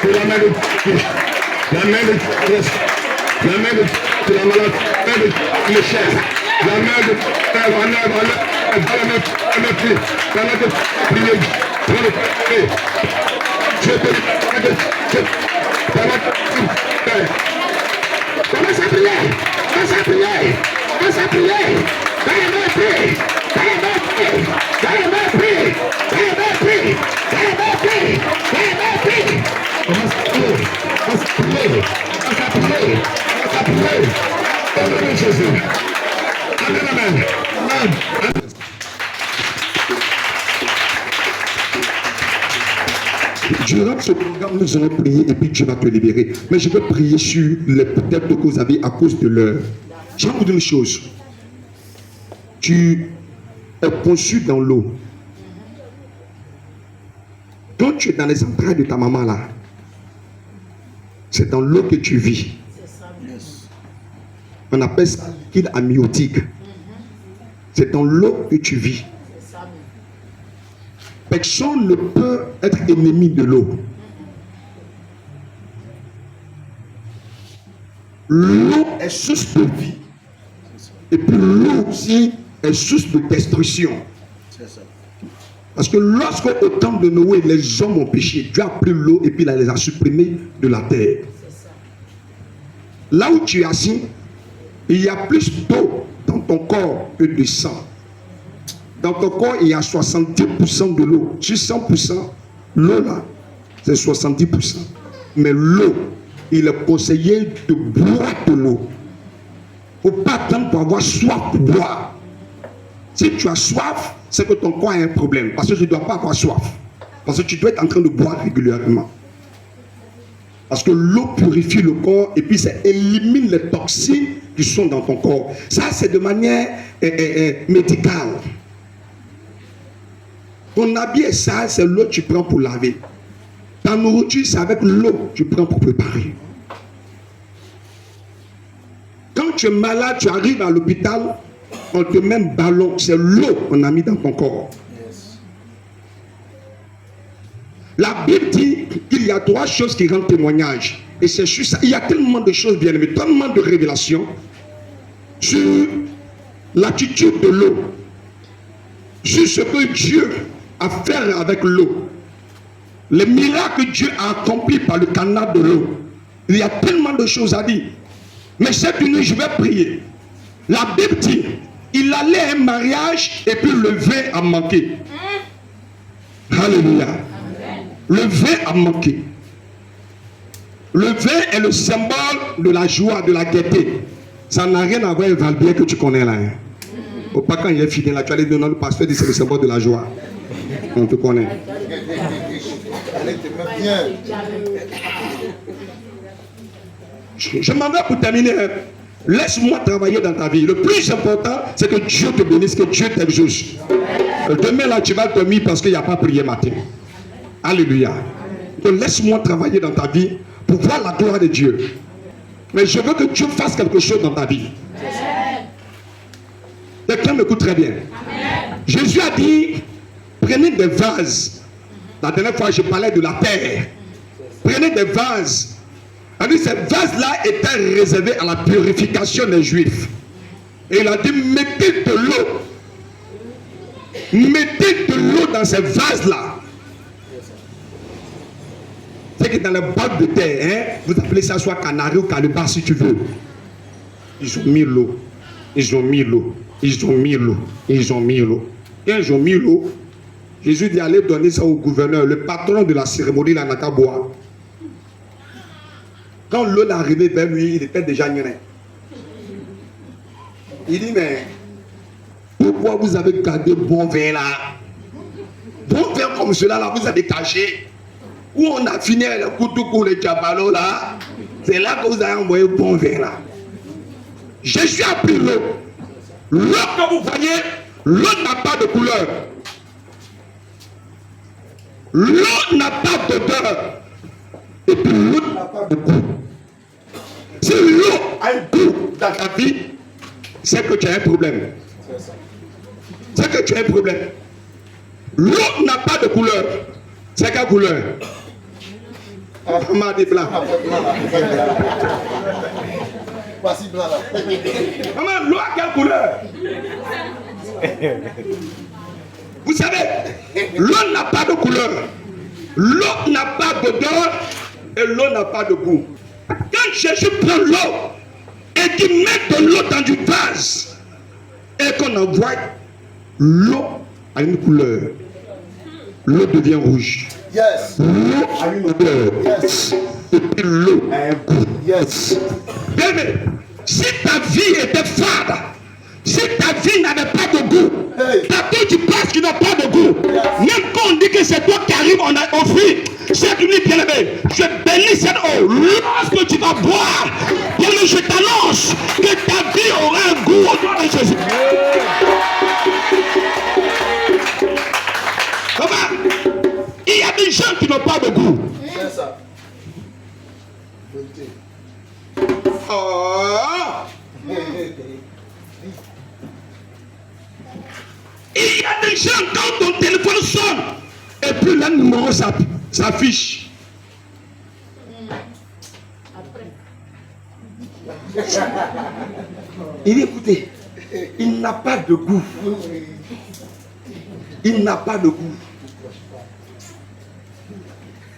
[SPEAKER 2] La main de la main de la main de la malade, la main de le chef, la main de la main commence à prier, commence à prier, commence à prier, durant ce programme, nous allons prier et puis Dieu va te libérer. Mais je veux prier sur les peut-être que vous avez à cause de l'heure. Je vais vous dire une chose. Tu es conçu dans l'eau. Quand tu es dans les entrailles de ta maman là, c'est dans l'eau que tu vis. On appelle ça liquide amniotique. C'est dans l'eau que tu vis. Personne ne peut être ennemi de l'eau. L'eau est source de vie. Et puis l'eau aussi est source de destruction. Parce que lorsque au temps de Noé, les hommes ont péché, Dieu a pris l'eau et puis il les a supprimés de la terre. Là où tu es assis, il y a plus d'eau dans ton corps que de sang. Dans ton corps, il y a 70% de l'eau. Sur 100%, l'eau là, c'est 70%. Mais l'eau, il est conseillé de boire de l'eau. Il ne faut pas attendre pour avoir soif pour boire. Si tu as soif, c'est que ton corps a un problème. Parce que tu ne dois pas avoir soif. Parce que tu dois être en train de boire régulièrement. Parce que l'eau purifie le corps et puis ça élimine les toxines qui sont dans ton corps. Ça, c'est de manière médicale. Ton habit est sale, c'est l'eau que tu prends pour laver. Ta nourriture, c'est avec l'eau que tu prends pour préparer. Quand tu es malade, tu arrives à l'hôpital, on te met un ballon, c'est l'eau qu'on a mis dans ton corps. La Bible dit qu'il y a 3 choses qui rendent témoignage. Et c'est sur ça. Il y a tellement de choses bien aimées, tellement de révélations sur l'attitude de l'eau, sur ce que Dieu a fait avec l'eau, les miracles que Dieu a accomplis par le canal de l'eau. Il y a tellement de choses à dire. Mais cette nuit, je vais prier. La Bible dit, il allait à un mariage et puis le vin a manqué. Alléluia. Le vin a manqué. Le vin est le symbole de la joie, de la gaieté. Ça n'a rien à voir avec Valbier que tu connais là. Hein. Au pas quand il est fini là, tu allais donner le pasteur dit c'est le symbole de la joie. On te connaît. Je m'en vais pour terminer. Laisse-moi travailler dans ta vie. Le plus important, c'est que Dieu te bénisse, que Dieu t'exauce. Demain là, tu vas dormir parce qu'il n'y a pas prié matin. Alléluia. Donc laisse-moi travailler dans ta vie pour voir la gloire de Dieu. Mais je veux que Dieu fasse quelque chose dans ta vie. Quelqu'un m'écoute très bien. Amen. Jésus a dit, prenez des vases. La dernière fois, je parlais de la terre. Prenez des vases Ces vases-là étaient réservés à la purification des Juifs. Et il a dit, mettez de l'eau. Mettez de l'eau dans ces vases-là. C'est que dans le bac de terre, vous appelez ça soit canari ou calibar si tu veux. Ils ont mis l'eau. Ils ont mis l'eau. Ils ont mis l'eau. Ils ont mis l'eau. Quand ils ont mis l'eau, Jésus dit allez donner ça au gouverneur. Le patron de la cérémonie, il n'a qu'à boire. Quand l'eau est arrivée vers lui, il était déjà gné. Il dit, mais pourquoi vous avez gardé bon vin là? Bon vin comme cela là, vous avez caché. Où on a fini le couteau pour les diabalos là, c'est là que vous avez envoyé bon vin là. Jésus a pris l'eau. L'eau que vous voyez, l'eau n'a pas de couleur. L'eau n'a pas d'odeur. Et puis l'eau n'a pas de goût. Si l'eau a un goût dans ta vie, c'est que tu as un problème. C'est que tu as un problème. L'eau n'a pas de couleur. C'est quelle couleur? Maman dit blanc.
[SPEAKER 5] Voici blanc là.
[SPEAKER 2] Maman, l'eau a quelle couleur? Vous savez, l'eau n'a pas de couleur. L'eau n'a pas d'odeur et l'eau n'a pas de goût. Quand Jésus prend l'eau et qu'il met de l'eau dans du vase et qu'on envoie, l'eau a une couleur. L'eau devient rouge.
[SPEAKER 5] Yes.
[SPEAKER 2] L'eau a une odeur.
[SPEAKER 5] Yes.
[SPEAKER 2] Et puis l'eau a un goût.
[SPEAKER 5] Yes.
[SPEAKER 2] Bien, mais si ta vie était fade, si ta vie n'avait pas de goût, partout tu passes qui n'a pas de goût, même quand on dit que c'est toi qui arrive, on a offert cette nuit bien aimée, je bénis cette eau. Lorsque tu vas boire, bien aimé, je t'annonce que ta vie aura un goût au nom de Jésus. Il y a des gens qui n'ont pas de goût.
[SPEAKER 5] C'est ça. Vérité.
[SPEAKER 2] Oh. Il y a des gens, quand ton téléphone sonne, et puis le numéro s'affiche. Il dit, écoutez, il n'a pas de goût. Il n'a pas de goût.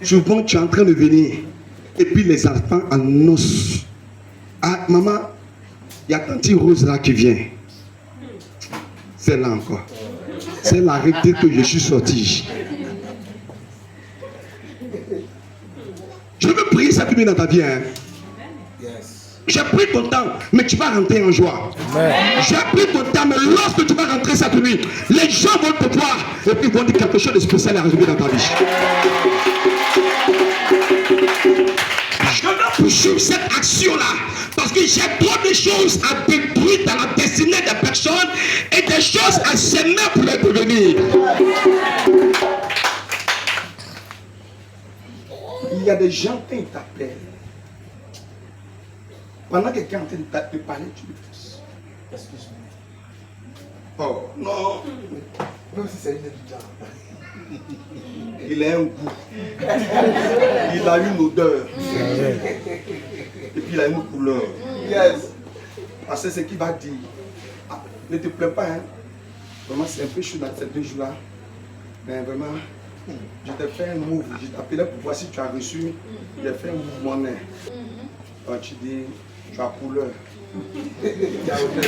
[SPEAKER 2] Souvent, tu es en train de venir, et puis les enfants annoncent. Ah, maman, il y a tante Rose là qui vient. C'est là encore. C'est la réalité que je suis sorti. Je veux prier cette nuit dans ta vie. Hein. J'ai pris ton temps, mais tu vas rentrer en joie. J'ai pris ton temps, mais lorsque tu vas rentrer cette nuit, les gens vont te voir et puis vont dire quelque chose de spécial à arriver dans ta vie. Je veux poursuivre cette action-là parce que j'ai trop de choses à détruire dans la destinée des personnes et des choses à s'aimer pour les devenir. Il y a des gens qui t'appellent. Pendant que quelqu'un est en train de te parler, tu le pousses. Excuse-moi. Oh, non.
[SPEAKER 5] Même si c'est une étudiante.
[SPEAKER 2] Il a un goût. Il a une odeur. Et puis il a une couleur.
[SPEAKER 5] Yes.
[SPEAKER 2] Parce que c'est ce qu'il va dire. Ah, ne te plains pas, hein. Vraiment, c'est un peu chaud dans ces 2 jours-là. Mais vraiment, je t'ai fait un move. Je t'appelais pour voir si tu as reçu. J'ai fait un mouvement. Quand tu dis, tu as couleur. Tu as odeur.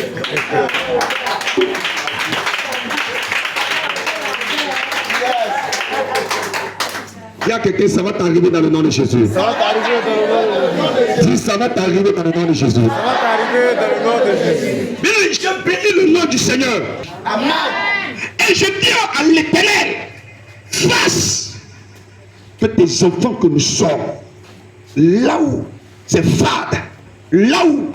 [SPEAKER 2] Il y a quelqu'un, ça va t'arriver dans le nom de Jésus.
[SPEAKER 5] Ça va t'arriver dans le nom de Jésus.
[SPEAKER 2] Dis, ça va t'arriver dans le nom de Jésus.
[SPEAKER 5] Ça va t'arriver dans le nom de Jésus.
[SPEAKER 2] Bénis, je bénis le nom du Seigneur.
[SPEAKER 5] Amen.
[SPEAKER 2] Et je dis à l'Éternel, fasse que tes enfants que nous sommes, là où c'est fade, là où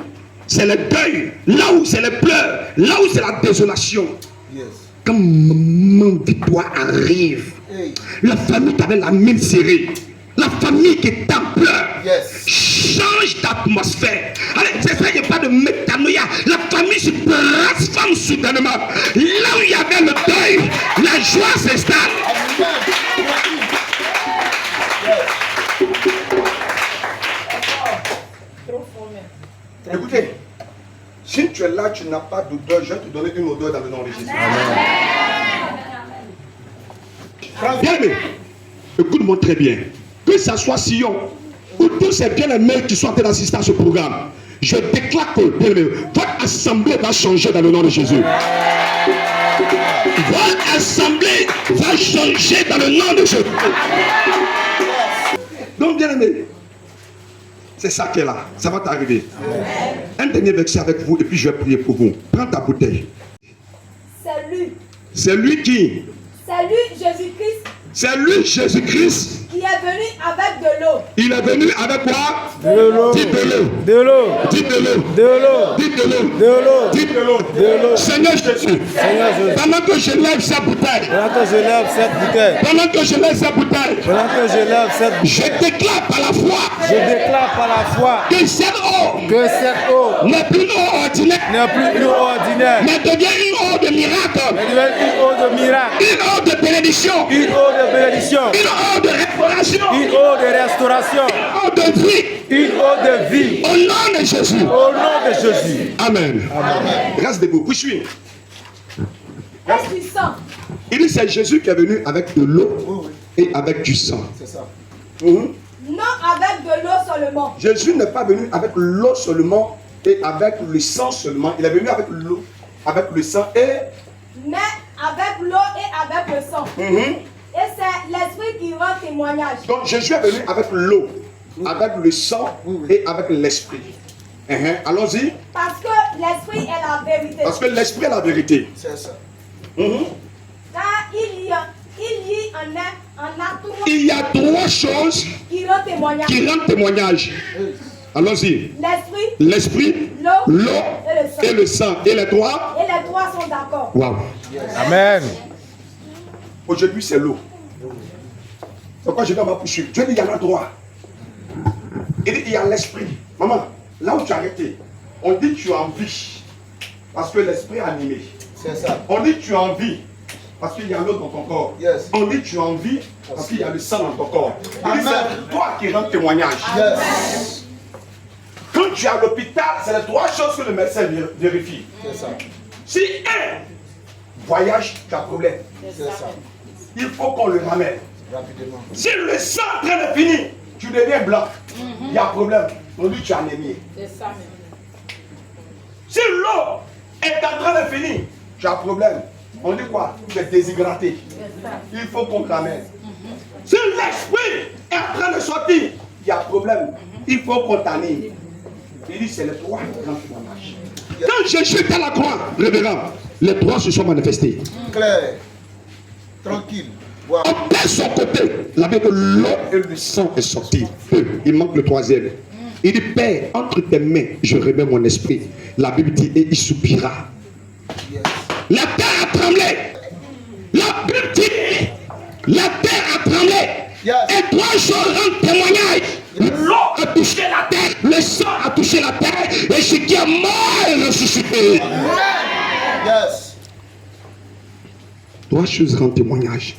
[SPEAKER 2] c'est le deuil, là où c'est les pleurs, là où c'est la désolation.
[SPEAKER 5] Yes.
[SPEAKER 2] Quand maman victoire arrive,
[SPEAKER 5] Hey.
[SPEAKER 2] la famille qui avait la main serrée, la famille qui est en pleurs,
[SPEAKER 5] Yes.
[SPEAKER 2] change d'atmosphère. Allez, c'est ça, il n'y a pas de métanoïa. La famille se transforme soudainement. Là où il y avait le deuil, la joie s'installe.
[SPEAKER 5] Amen.
[SPEAKER 2] tu es là, tu n'as pas d'odeur, je vais te donner une odeur dans le nom de Jésus. Bien aimé, écoute-moi très bien. Que ça soit Sion ou tous ces bien-aimés qui sont en train d'assister à ce programme, je déclare que, bien aimé, votre assemblée va changer dans le nom de Jésus. Votre assemblée va changer dans le nom de Jésus. Donc, bien aimé, c'est ça qui est là. Ça va t'arriver. Un dernier verset avec vous et puis je vais prier pour vous. Prends ta bouteille.
[SPEAKER 6] C'est lui.
[SPEAKER 2] C'est lui qui?
[SPEAKER 6] C'est lui, Jésus-Christ,
[SPEAKER 2] C'est lui, Jésus-Christ.
[SPEAKER 6] qui est venu avec de l'eau.
[SPEAKER 2] Il est venu avec quoi?
[SPEAKER 5] De l'eau.
[SPEAKER 2] Dites de l'eau.
[SPEAKER 5] De l'eau.
[SPEAKER 2] Dites de l'eau.
[SPEAKER 5] De l'eau.
[SPEAKER 2] Dites de l'eau.
[SPEAKER 5] De l'eau.
[SPEAKER 2] Dites de l'eau.
[SPEAKER 5] De l'eau.
[SPEAKER 2] Seigneur Jésus.
[SPEAKER 5] Seigneur Jésus.
[SPEAKER 2] Pendant que je lève sa bouteille.
[SPEAKER 5] Pendant que je lève cette bouteille.
[SPEAKER 2] Pendant que je lève sa bouteille.
[SPEAKER 5] Pendant que je lève cette bouteille.
[SPEAKER 2] Je déclare par la foi.
[SPEAKER 5] Je déclare par la foi
[SPEAKER 2] Que cette eau
[SPEAKER 5] que cette eau
[SPEAKER 2] n'est plus une eau ordinaire.
[SPEAKER 5] n'est plus une eau ordinaire,
[SPEAKER 2] Mais devient une eau de miracle.
[SPEAKER 5] mais devient une eau de miracle,
[SPEAKER 2] Une eau de bénédiction.
[SPEAKER 5] une eau de bénédiction,
[SPEAKER 2] Une eau de restauration.
[SPEAKER 5] une eau de restauration,
[SPEAKER 2] Une eau de vie.
[SPEAKER 5] une eau de vie.
[SPEAKER 2] Au nom de Jésus.
[SPEAKER 5] Au nom de Jésus.
[SPEAKER 2] Amen. Reste debout. Puis suis.
[SPEAKER 6] Est-ce du sang?
[SPEAKER 2] Il dit c'est Jésus qui est venu avec de l'eau et avec du sang.
[SPEAKER 5] C'est ça.
[SPEAKER 2] Mhm.
[SPEAKER 6] Non avec de l'eau seulement.
[SPEAKER 2] Jésus n'est pas venu avec l'eau seulement et avec le sang seulement. Il est venu avec l'eau, avec le sang et...
[SPEAKER 6] Mais avec l'eau et avec le sang.
[SPEAKER 2] Mhm.
[SPEAKER 6] Et c'est l'esprit qui rend témoignage.
[SPEAKER 2] Donc Jésus est venu avec l'eau, avec le sang et avec l'esprit. Allons-y.
[SPEAKER 6] Parce que l'esprit est la vérité.
[SPEAKER 2] Parce que l'esprit est la vérité.
[SPEAKER 5] C'est ça.
[SPEAKER 2] Mhm.
[SPEAKER 6] Car il y
[SPEAKER 2] Il y a trois choses
[SPEAKER 6] qui rend témoignage.
[SPEAKER 2] qui rendent témoignage. Allons-y.
[SPEAKER 6] L'esprit,
[SPEAKER 2] L'esprit,
[SPEAKER 6] l'eau
[SPEAKER 2] l'eau
[SPEAKER 6] et le sang.
[SPEAKER 2] et le sang. Et les trois.
[SPEAKER 6] Et les trois sont d'accord.
[SPEAKER 2] Waouh.
[SPEAKER 5] Amen.
[SPEAKER 2] Aujourd'hui, c'est l'eau. C'est pourquoi je dois ma poursuivre. Dieu dit il y en a trois. Il dit il y a l'esprit. Maman, là où tu as arrêté, on dit que tu as envie. Parce que l'esprit est animé.
[SPEAKER 5] C'est ça.
[SPEAKER 2] On dit que tu as envie. Parce qu'il y a l'eau dans ton corps.
[SPEAKER 5] Yes.
[SPEAKER 2] On dit que tu as envie. Parce qu'il y a le sang dans ton corps. Il dit c'est toi qui rends témoignage.
[SPEAKER 5] Yes.
[SPEAKER 2] Quand tu es à l'hôpital, c'est les trois choses que le médecin vérifie.
[SPEAKER 5] C'est ça.
[SPEAKER 2] Si un voyage, tu as problème.
[SPEAKER 5] C'est ça.
[SPEAKER 2] Il faut qu'on le ramène.
[SPEAKER 5] Rapidement.
[SPEAKER 2] Si le sang est en train de finir, tu deviens blanc. Il y a problème. On dit que tu es anémie.
[SPEAKER 7] C'est ça.
[SPEAKER 2] Si l'eau est en train de finir, tu as problème. On dit quoi? Tu es déshydraté. Il faut qu'on te ramène. Si l'esprit est en train de sortir, il y a problème. Il faut qu'on t'anime. Il dit c'est les trois grands témoignages. Quand Jésus était à la croix, révérend, les trois se sont manifestés.
[SPEAKER 5] Clair. Tranquille. Wow.
[SPEAKER 2] De son côté, la Bible de l'eau et le sang est sorti. Il manque le troisième. Il dit, Père, entre tes mains, je remets mon esprit. La Bible dit, et il soupira.
[SPEAKER 5] Yes.
[SPEAKER 2] La terre a tremblé. La Bible dit, la terre a tremblé.
[SPEAKER 5] Yes.
[SPEAKER 2] Et trois choses rendent témoignage. L'eau a touché la terre, le sang a touché la terre, et ce qui est mort est ressuscité.
[SPEAKER 5] Yes.
[SPEAKER 2] Trois choses rendent témoignage.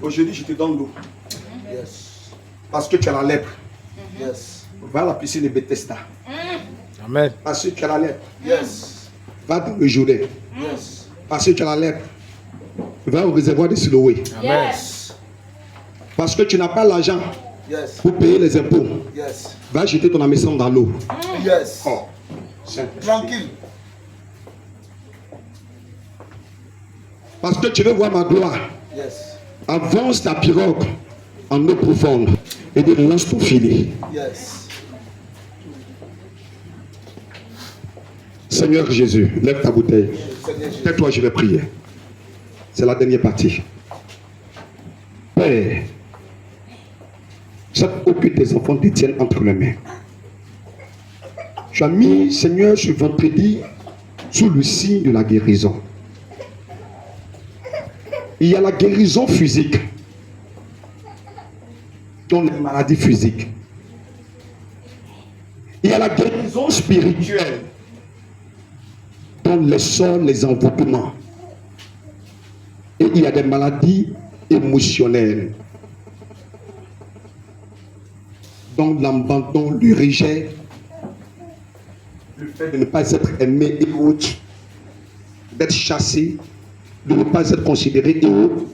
[SPEAKER 2] Aujourd'hui, je te donne l'eau.
[SPEAKER 5] Yes.
[SPEAKER 2] Parce que tu as la lèpre.
[SPEAKER 5] Yes.
[SPEAKER 2] Va à la piscine de Bethesda.
[SPEAKER 5] Amen.
[SPEAKER 2] Parce que tu as la lèpre.
[SPEAKER 5] Yes.
[SPEAKER 2] Va dans le Jourdain.
[SPEAKER 5] Yes.
[SPEAKER 2] Parce que tu as la lèpre. Va au réservoir de Siloé.
[SPEAKER 5] Amen.
[SPEAKER 2] Parce que tu n'as pas l'argent
[SPEAKER 5] Yes.
[SPEAKER 2] pour payer les impôts.
[SPEAKER 5] Yes.
[SPEAKER 2] Va jeter ton ambition dans l'eau.
[SPEAKER 5] Yes.
[SPEAKER 2] Oh, Saint-Esprit.
[SPEAKER 5] Tranquille.
[SPEAKER 2] Parce que tu veux voir ma gloire.
[SPEAKER 5] Yes.
[SPEAKER 2] Avance ta pirogue en eau profonde et lance ton filet.
[SPEAKER 5] Yes.
[SPEAKER 2] Seigneur Jésus, lève ta bouteille.
[SPEAKER 5] Seigneur Jésus.
[SPEAKER 2] Tais-toi, je vais prier. C'est la dernière partie. Père, chaque eau que tes enfants détiennent entre les mains. Tu as mis, Seigneur, ce vendredi sous le signe de la guérison. Il y a la guérison physique, dont les maladies physiques. Il y a la guérison spirituelle, dont les sorts, les envoûtements. Et il y a des maladies émotionnelles, dont l'abandon, le rejet le fait de ne pas être aimé et autres, d'être chassé, de ne pas être considéré et autres.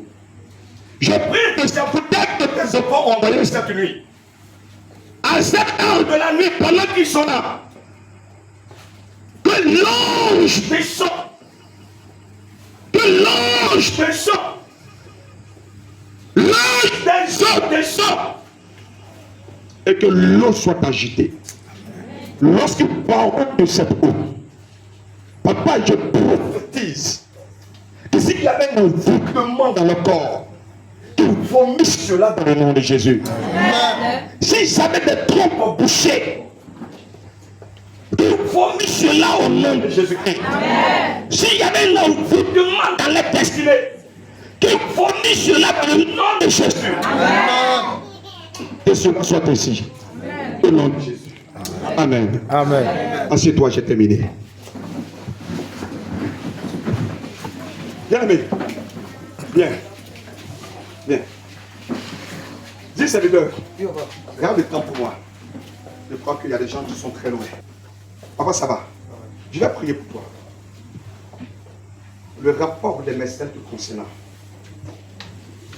[SPEAKER 2] Je prie que c'est peut-être que tes enfants ont envoyé cette nuit. À cette heure de la nuit, pendant qu'ils sont là, que l'ange descend. Que l'ange descend. L'ange des eaux descend. Et que l'eau soit agitée. Lorsqu'il parle de cette eau, papa, je prophétise que s'il y avait un envoûtement dans le corps, qu'il vomisse cela dans le nom de Jésus. Si j'avais des trompes bouchées, qu'il vomisse cela au nom de Jésus-Christ. S'il y avait un envoûtement dans les destinées, qu'il vomisse cela dans le nom de Jésus. Que cela soit ainsi. Au nom de Jésus. Amen.
[SPEAKER 5] Amen.
[SPEAKER 2] Assieds-toi, j'ai terminé. Bien aimé. Bien. Bien. Dis serviteur. Regarde le temps pour moi. Je crois qu'il y a des gens qui sont très loin. Papa, ça va. Je vais prier pour toi. Le rapport des médecins te concernant.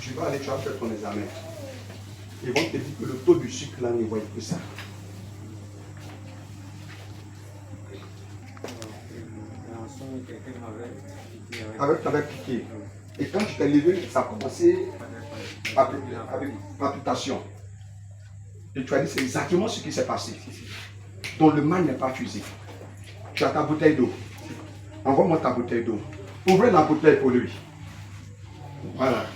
[SPEAKER 2] Tu vas aller, tu vas faire ton examen. Ils vont te dire que le taux du sucre là ne voit que ça. Avec piqué. Et quand je t'ai levé, ça a commencé avec palpitation. Et tu as dit, c'est exactement ce qui s'est passé. Donc le mal n'est pas fusé. Tu as ta bouteille d'eau. Envoie-moi ta bouteille d'eau. Ouvrez la bouteille pour lui. Voilà.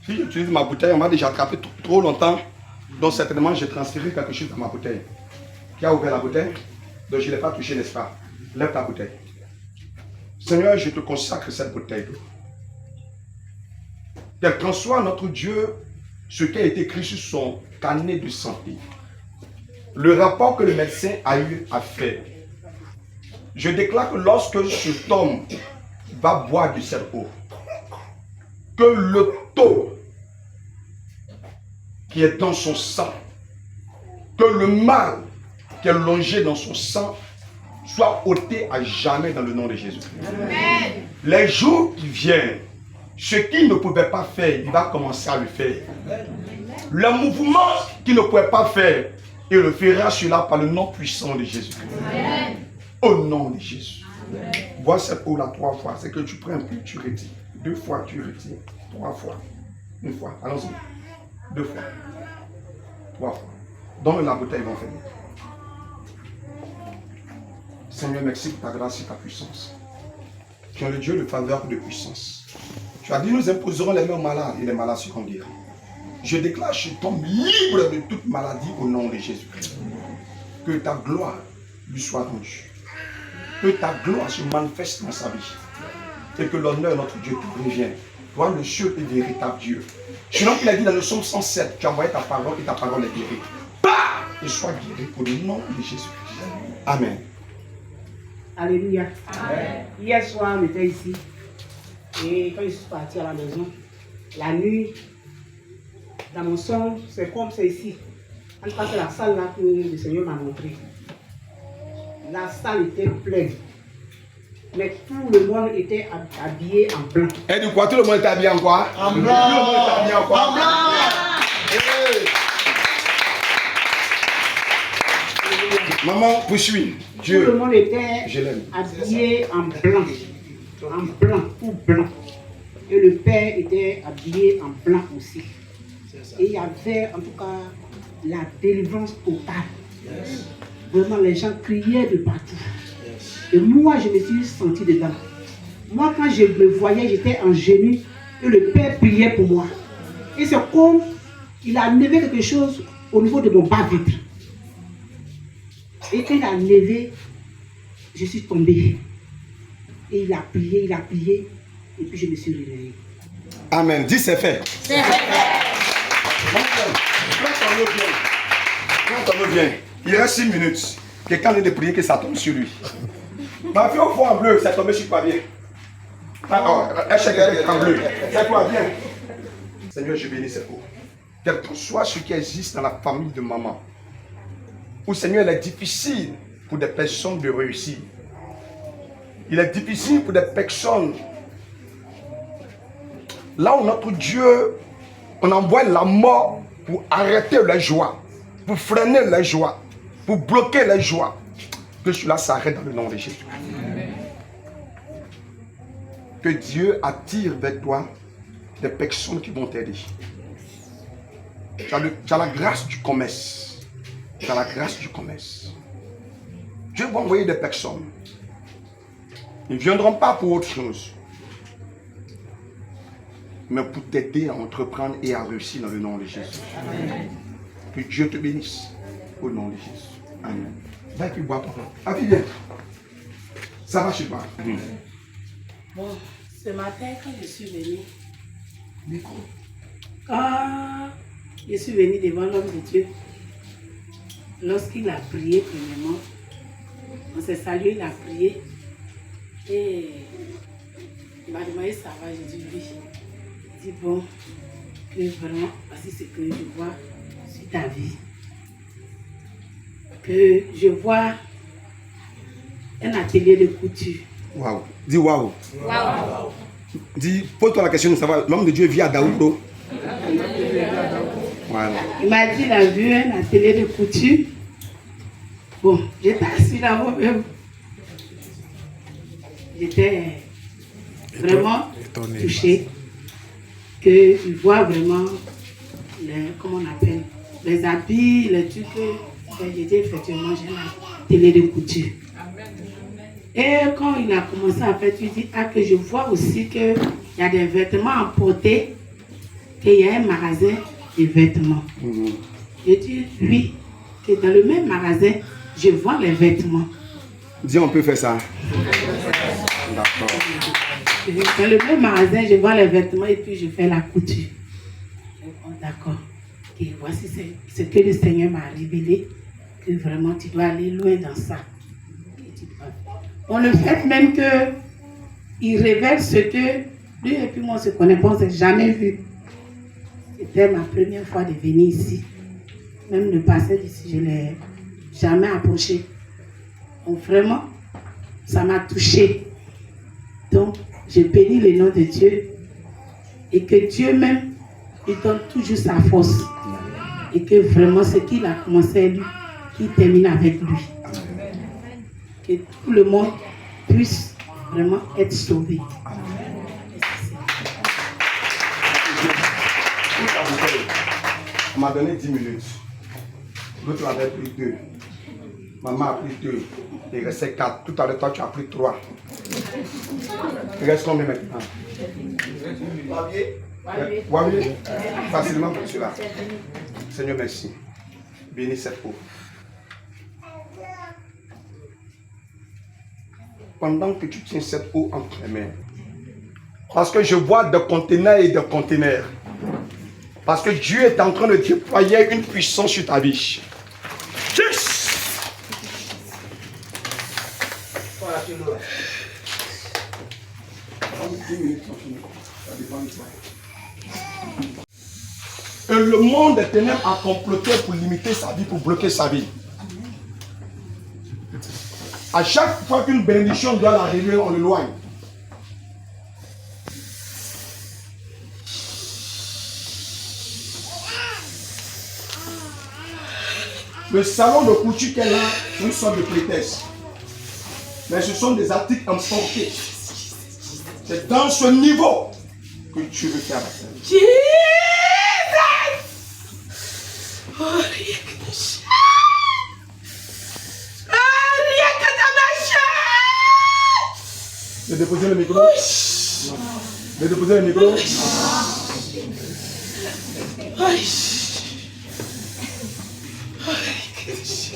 [SPEAKER 2] Si j'utilise ma bouteille, on m'a déjà attrapé trop longtemps. Donc certainement, j'ai transféré quelque chose dans ma bouteille. Qui a ouvert la bouteille? Donc je ne l'ai pas touché, n'est-ce pas? Lève ta bouteille. Seigneur, je te consacre cette bouteille d'eau. Quel qu'en soit notre Dieu, ce qui a été écrit sur son carnet de santé, le rapport que le médecin a eu à faire, je déclare que lorsque cet homme va boire de cette eau, que le taux qui est dans son sang, que le mal qui est logé dans son sang soit ôté à jamais dans le nom de Jésus. Amen. Les jours qui viennent, ce qu'il ne pouvait pas faire, il va commencer à le faire. Le mouvement qu'il ne pouvait pas faire, il le fera cela par le nom puissant de Jésus. Amen. Au nom de Jésus. Amen. Vois cette eau-là 3 fois. C'est que tu prends un peu, tu retires. 2 fois, tu retires. 3 fois. 1 fois. Allons-y. 2 fois. 3 fois. Donne la bouteille, ils vont finir. Seigneur, merci pour ta grâce et ta puissance. Tu es le Dieu de faveur et de puissance. Tu as dit, nous imposerons les mains aux malades et les malades seront guéris. Je déclare, je tombe libre de toute maladie au nom de Jésus-Christ. Que ta gloire lui soit rendue. Que ta gloire se manifeste dans sa vie. Et que l'honneur de notre Dieu te revienne. Toi, le seul et véritable Dieu. Sinon, il a dit dans le psaume 107, tu as envoyé ta parole et ta parole est guérie. Bah! Et sois guéri pour le nom de Jésus-Christ. Amen.
[SPEAKER 3] Alléluia. Amen. Hier soir, on était ici. Et quand je suis parti à la maison, la nuit, dans mon son, c'est comme c'est ici. En tout cas, c'est la salle là que le Seigneur m'a montré. La salle était pleine. Mais tout le monde était habillé en blanc.
[SPEAKER 2] Et du quoi, tout le monde était habillé en quoi? En blanc. Tout le monde était habillé en quoi? En blanc. Maman, poursuis. Dieu.
[SPEAKER 3] Tout le monde était habillé en blanc. En blanc, tout blanc. Et le Père était habillé en blanc aussi. Et il y avait en tout cas la délivrance totale. Yes. Vraiment, les gens criaient de partout. Yes. Et moi, je me suis senti dedans. Moi, quand je me voyais, j'étais en genoux et le Père priait pour moi. Et c'est comme il a levé quelque chose au niveau de mon bas-ventre. Et quand il a levé, je suis tombée. Et il a prié, et puis je me suis réveillée.
[SPEAKER 2] Amen. Dis c'est fait.
[SPEAKER 6] C'est fait.
[SPEAKER 2] Quand on vient, il reste 6 minutes. Quelqu'un vient de prier que ça tombe sur lui. Ma fille au fond en bleu, ça tombé sur toi bien. Alors, un chèque en bleu. C'est toi bien. Seigneur, je bénis cette eau. Quel que soit ce qui existe dans la famille de maman, où Seigneur, il est difficile pour des personnes de réussir. Il est difficile pour des personnes. Là où notre Dieu, on envoie la mort pour arrêter la joie, pour freiner la joie, pour bloquer la joie. Que cela s'arrête dans le nom de Jésus. Que Dieu attire vers toi des personnes qui vont t'aider. Tu as la grâce du commerce. Tu as la grâce du commerce. Dieu va envoyer des personnes. Ils ne viendront pas pour autre chose, mais pour t'aider à entreprendre et à réussir dans le nom de Jésus. Amen. Que Dieu te bénisse au nom de Jésus. Amen. Va et puis bois, papa. Ah, viens. Ça va chez toi.
[SPEAKER 7] Bon, ce matin, quand je suis venue,
[SPEAKER 2] Micro.
[SPEAKER 7] quand je suis venue devant l'homme de Dieu, lorsqu'il a prié premièrement, on s'est salué, il a prié. Et il m'a demandé ça va, j'ai dit oui. Il dit bon, que vraiment, voici ce que je vois sur ta vie. Que je vois un atelier de couture.
[SPEAKER 2] Waouh. Dis waouh. Waouh. Dis, pose-toi la question de savoir, l'homme de Dieu vit à Daouro. Voilà.
[SPEAKER 7] Il m'a dit, il a vu un atelier de couture. Bon, j'étais assis là moi-même. J'étais vraiment touchée qu'il voit vraiment comment on appelle, les habits, les trucs. J'ai dit effectivement, j'ai un atelier de couture. Et quand il a commencé à faire, il dit que je vois aussi qu'il y a des vêtements emportés, qu'il y a un magasin de vêtements. Je dis oui, que dans le même magasin, je vends les vêtements.
[SPEAKER 2] Dis, on peut faire ça. D'accord.
[SPEAKER 7] Dans le même magasin, je vends les vêtements et puis je fais la couture. D'accord. Et voici ce que le Seigneur m'a révélé, que vraiment tu dois aller loin dans ça. Bon, le fait même qu'il révèle ce que lui et puis moi on se connaît pas, on ne s'est jamais vu. C'était ma première fois de venir ici. Même le pasteur d'ici, je ne l'ai jamais approché. Donc vraiment, ça m'a touché. Donc, je bénis le nom de Dieu et que Dieu même, il donne toujours sa force. Et que vraiment, ce qu'il a commencé lui, qu'il termine avec lui. Que tout le monde puisse vraiment être sauvé.
[SPEAKER 2] On m'a donné 10 minutes. L'autre avait pris 2. Maman a pris 2. Il restait 4. Tout à l'heure, toi, tu as pris 3. Il reste combien maintenant? Oui, facilement pour cela. Seigneur, merci. Bénis cette eau. Pendant que tu tiens cette eau entre les mains, parce que je vois des conteneurs et des conteneurs. Parce que Dieu est en train de déployer une puissance sur ta vie. Yes! Et le monde des ténèbres a comploté pour limiter sa vie, pour bloquer sa vie. À chaque fois qu'une bénédiction doit arriver, on l'éloigne. Le salon de couture qu'elle a, c'est une sorte de prétexte. Mais ce sont des articles importés. C'est dans ce niveau que tu veux faire la scène. De déposer le micro. De déposer le micro.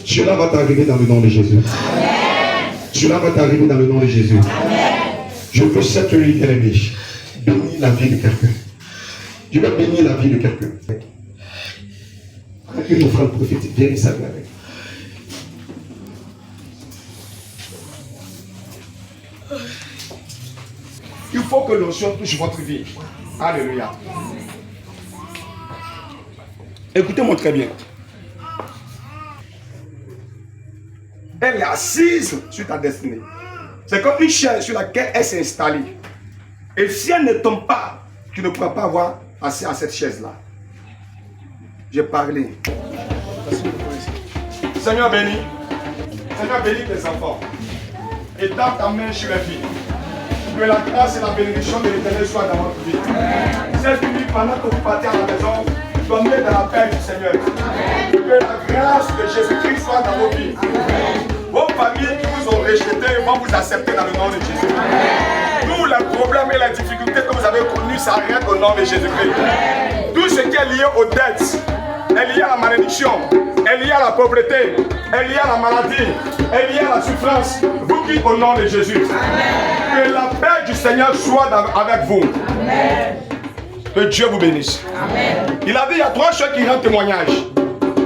[SPEAKER 2] Cela va t'arriver dans le nom de Jésus. Amen. Cela va t'arriver dans le nom de Jésus. Amen. Je veux cette nuit, bien-aimé, bénir la vie de quelqu'un. Je vais bénir la vie de quelqu'un. Une offrande prophétique, viens ça avec. Il faut que l'onction touche votre vie. Alléluia. Écoutez-moi très bien. Et
[SPEAKER 5] elle est assise sur ta destinée. C'est comme une chaise sur laquelle elle s'est installée. Et si elle ne tombe pas, tu ne pourras pas avoir accès à cette chaise-là. J'ai parlé. Seigneur béni. Seigneur bénis tes enfants. Et dans ta main sur les filles. Que la grâce et la bénédiction de l'Éternel soient dans votre vie. Cette nuit, pendant que vous partez à la maison, dormez dans la paix du Seigneur. Que la grâce de Jésus-Christ soit dans vos vies. Vos familles qui vous ont rejeté vont vous accepter dans le nom de Jésus. Tous les problèmes et les difficultés que vous avez connus s'arrêtent au nom de Jésus-Christ. Tout ce qui est lié aux dettes est lié à la malédiction, est lié à la pauvreté, est lié à la maladie, est lié à la souffrance. Vous quittez au nom de Jésus. Que la paix du Seigneur soit avec vous. Amen. Que Dieu vous bénisse. Amen. Il a dit, il y a 3 choses qui rendent témoignage.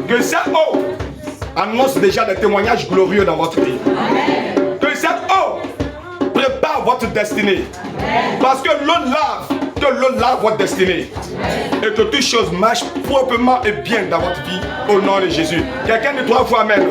[SPEAKER 5] Que cette eau annonce déjà des témoignages glorieux dans votre vie. Amen. Que cette eau prépare votre destinée. Amen. Parce que l'eau lave votre destinée. Amen. Et que toutes choses marchent proprement et bien dans votre vie au nom de Jésus. Quelqu'un de 3 fois Amen.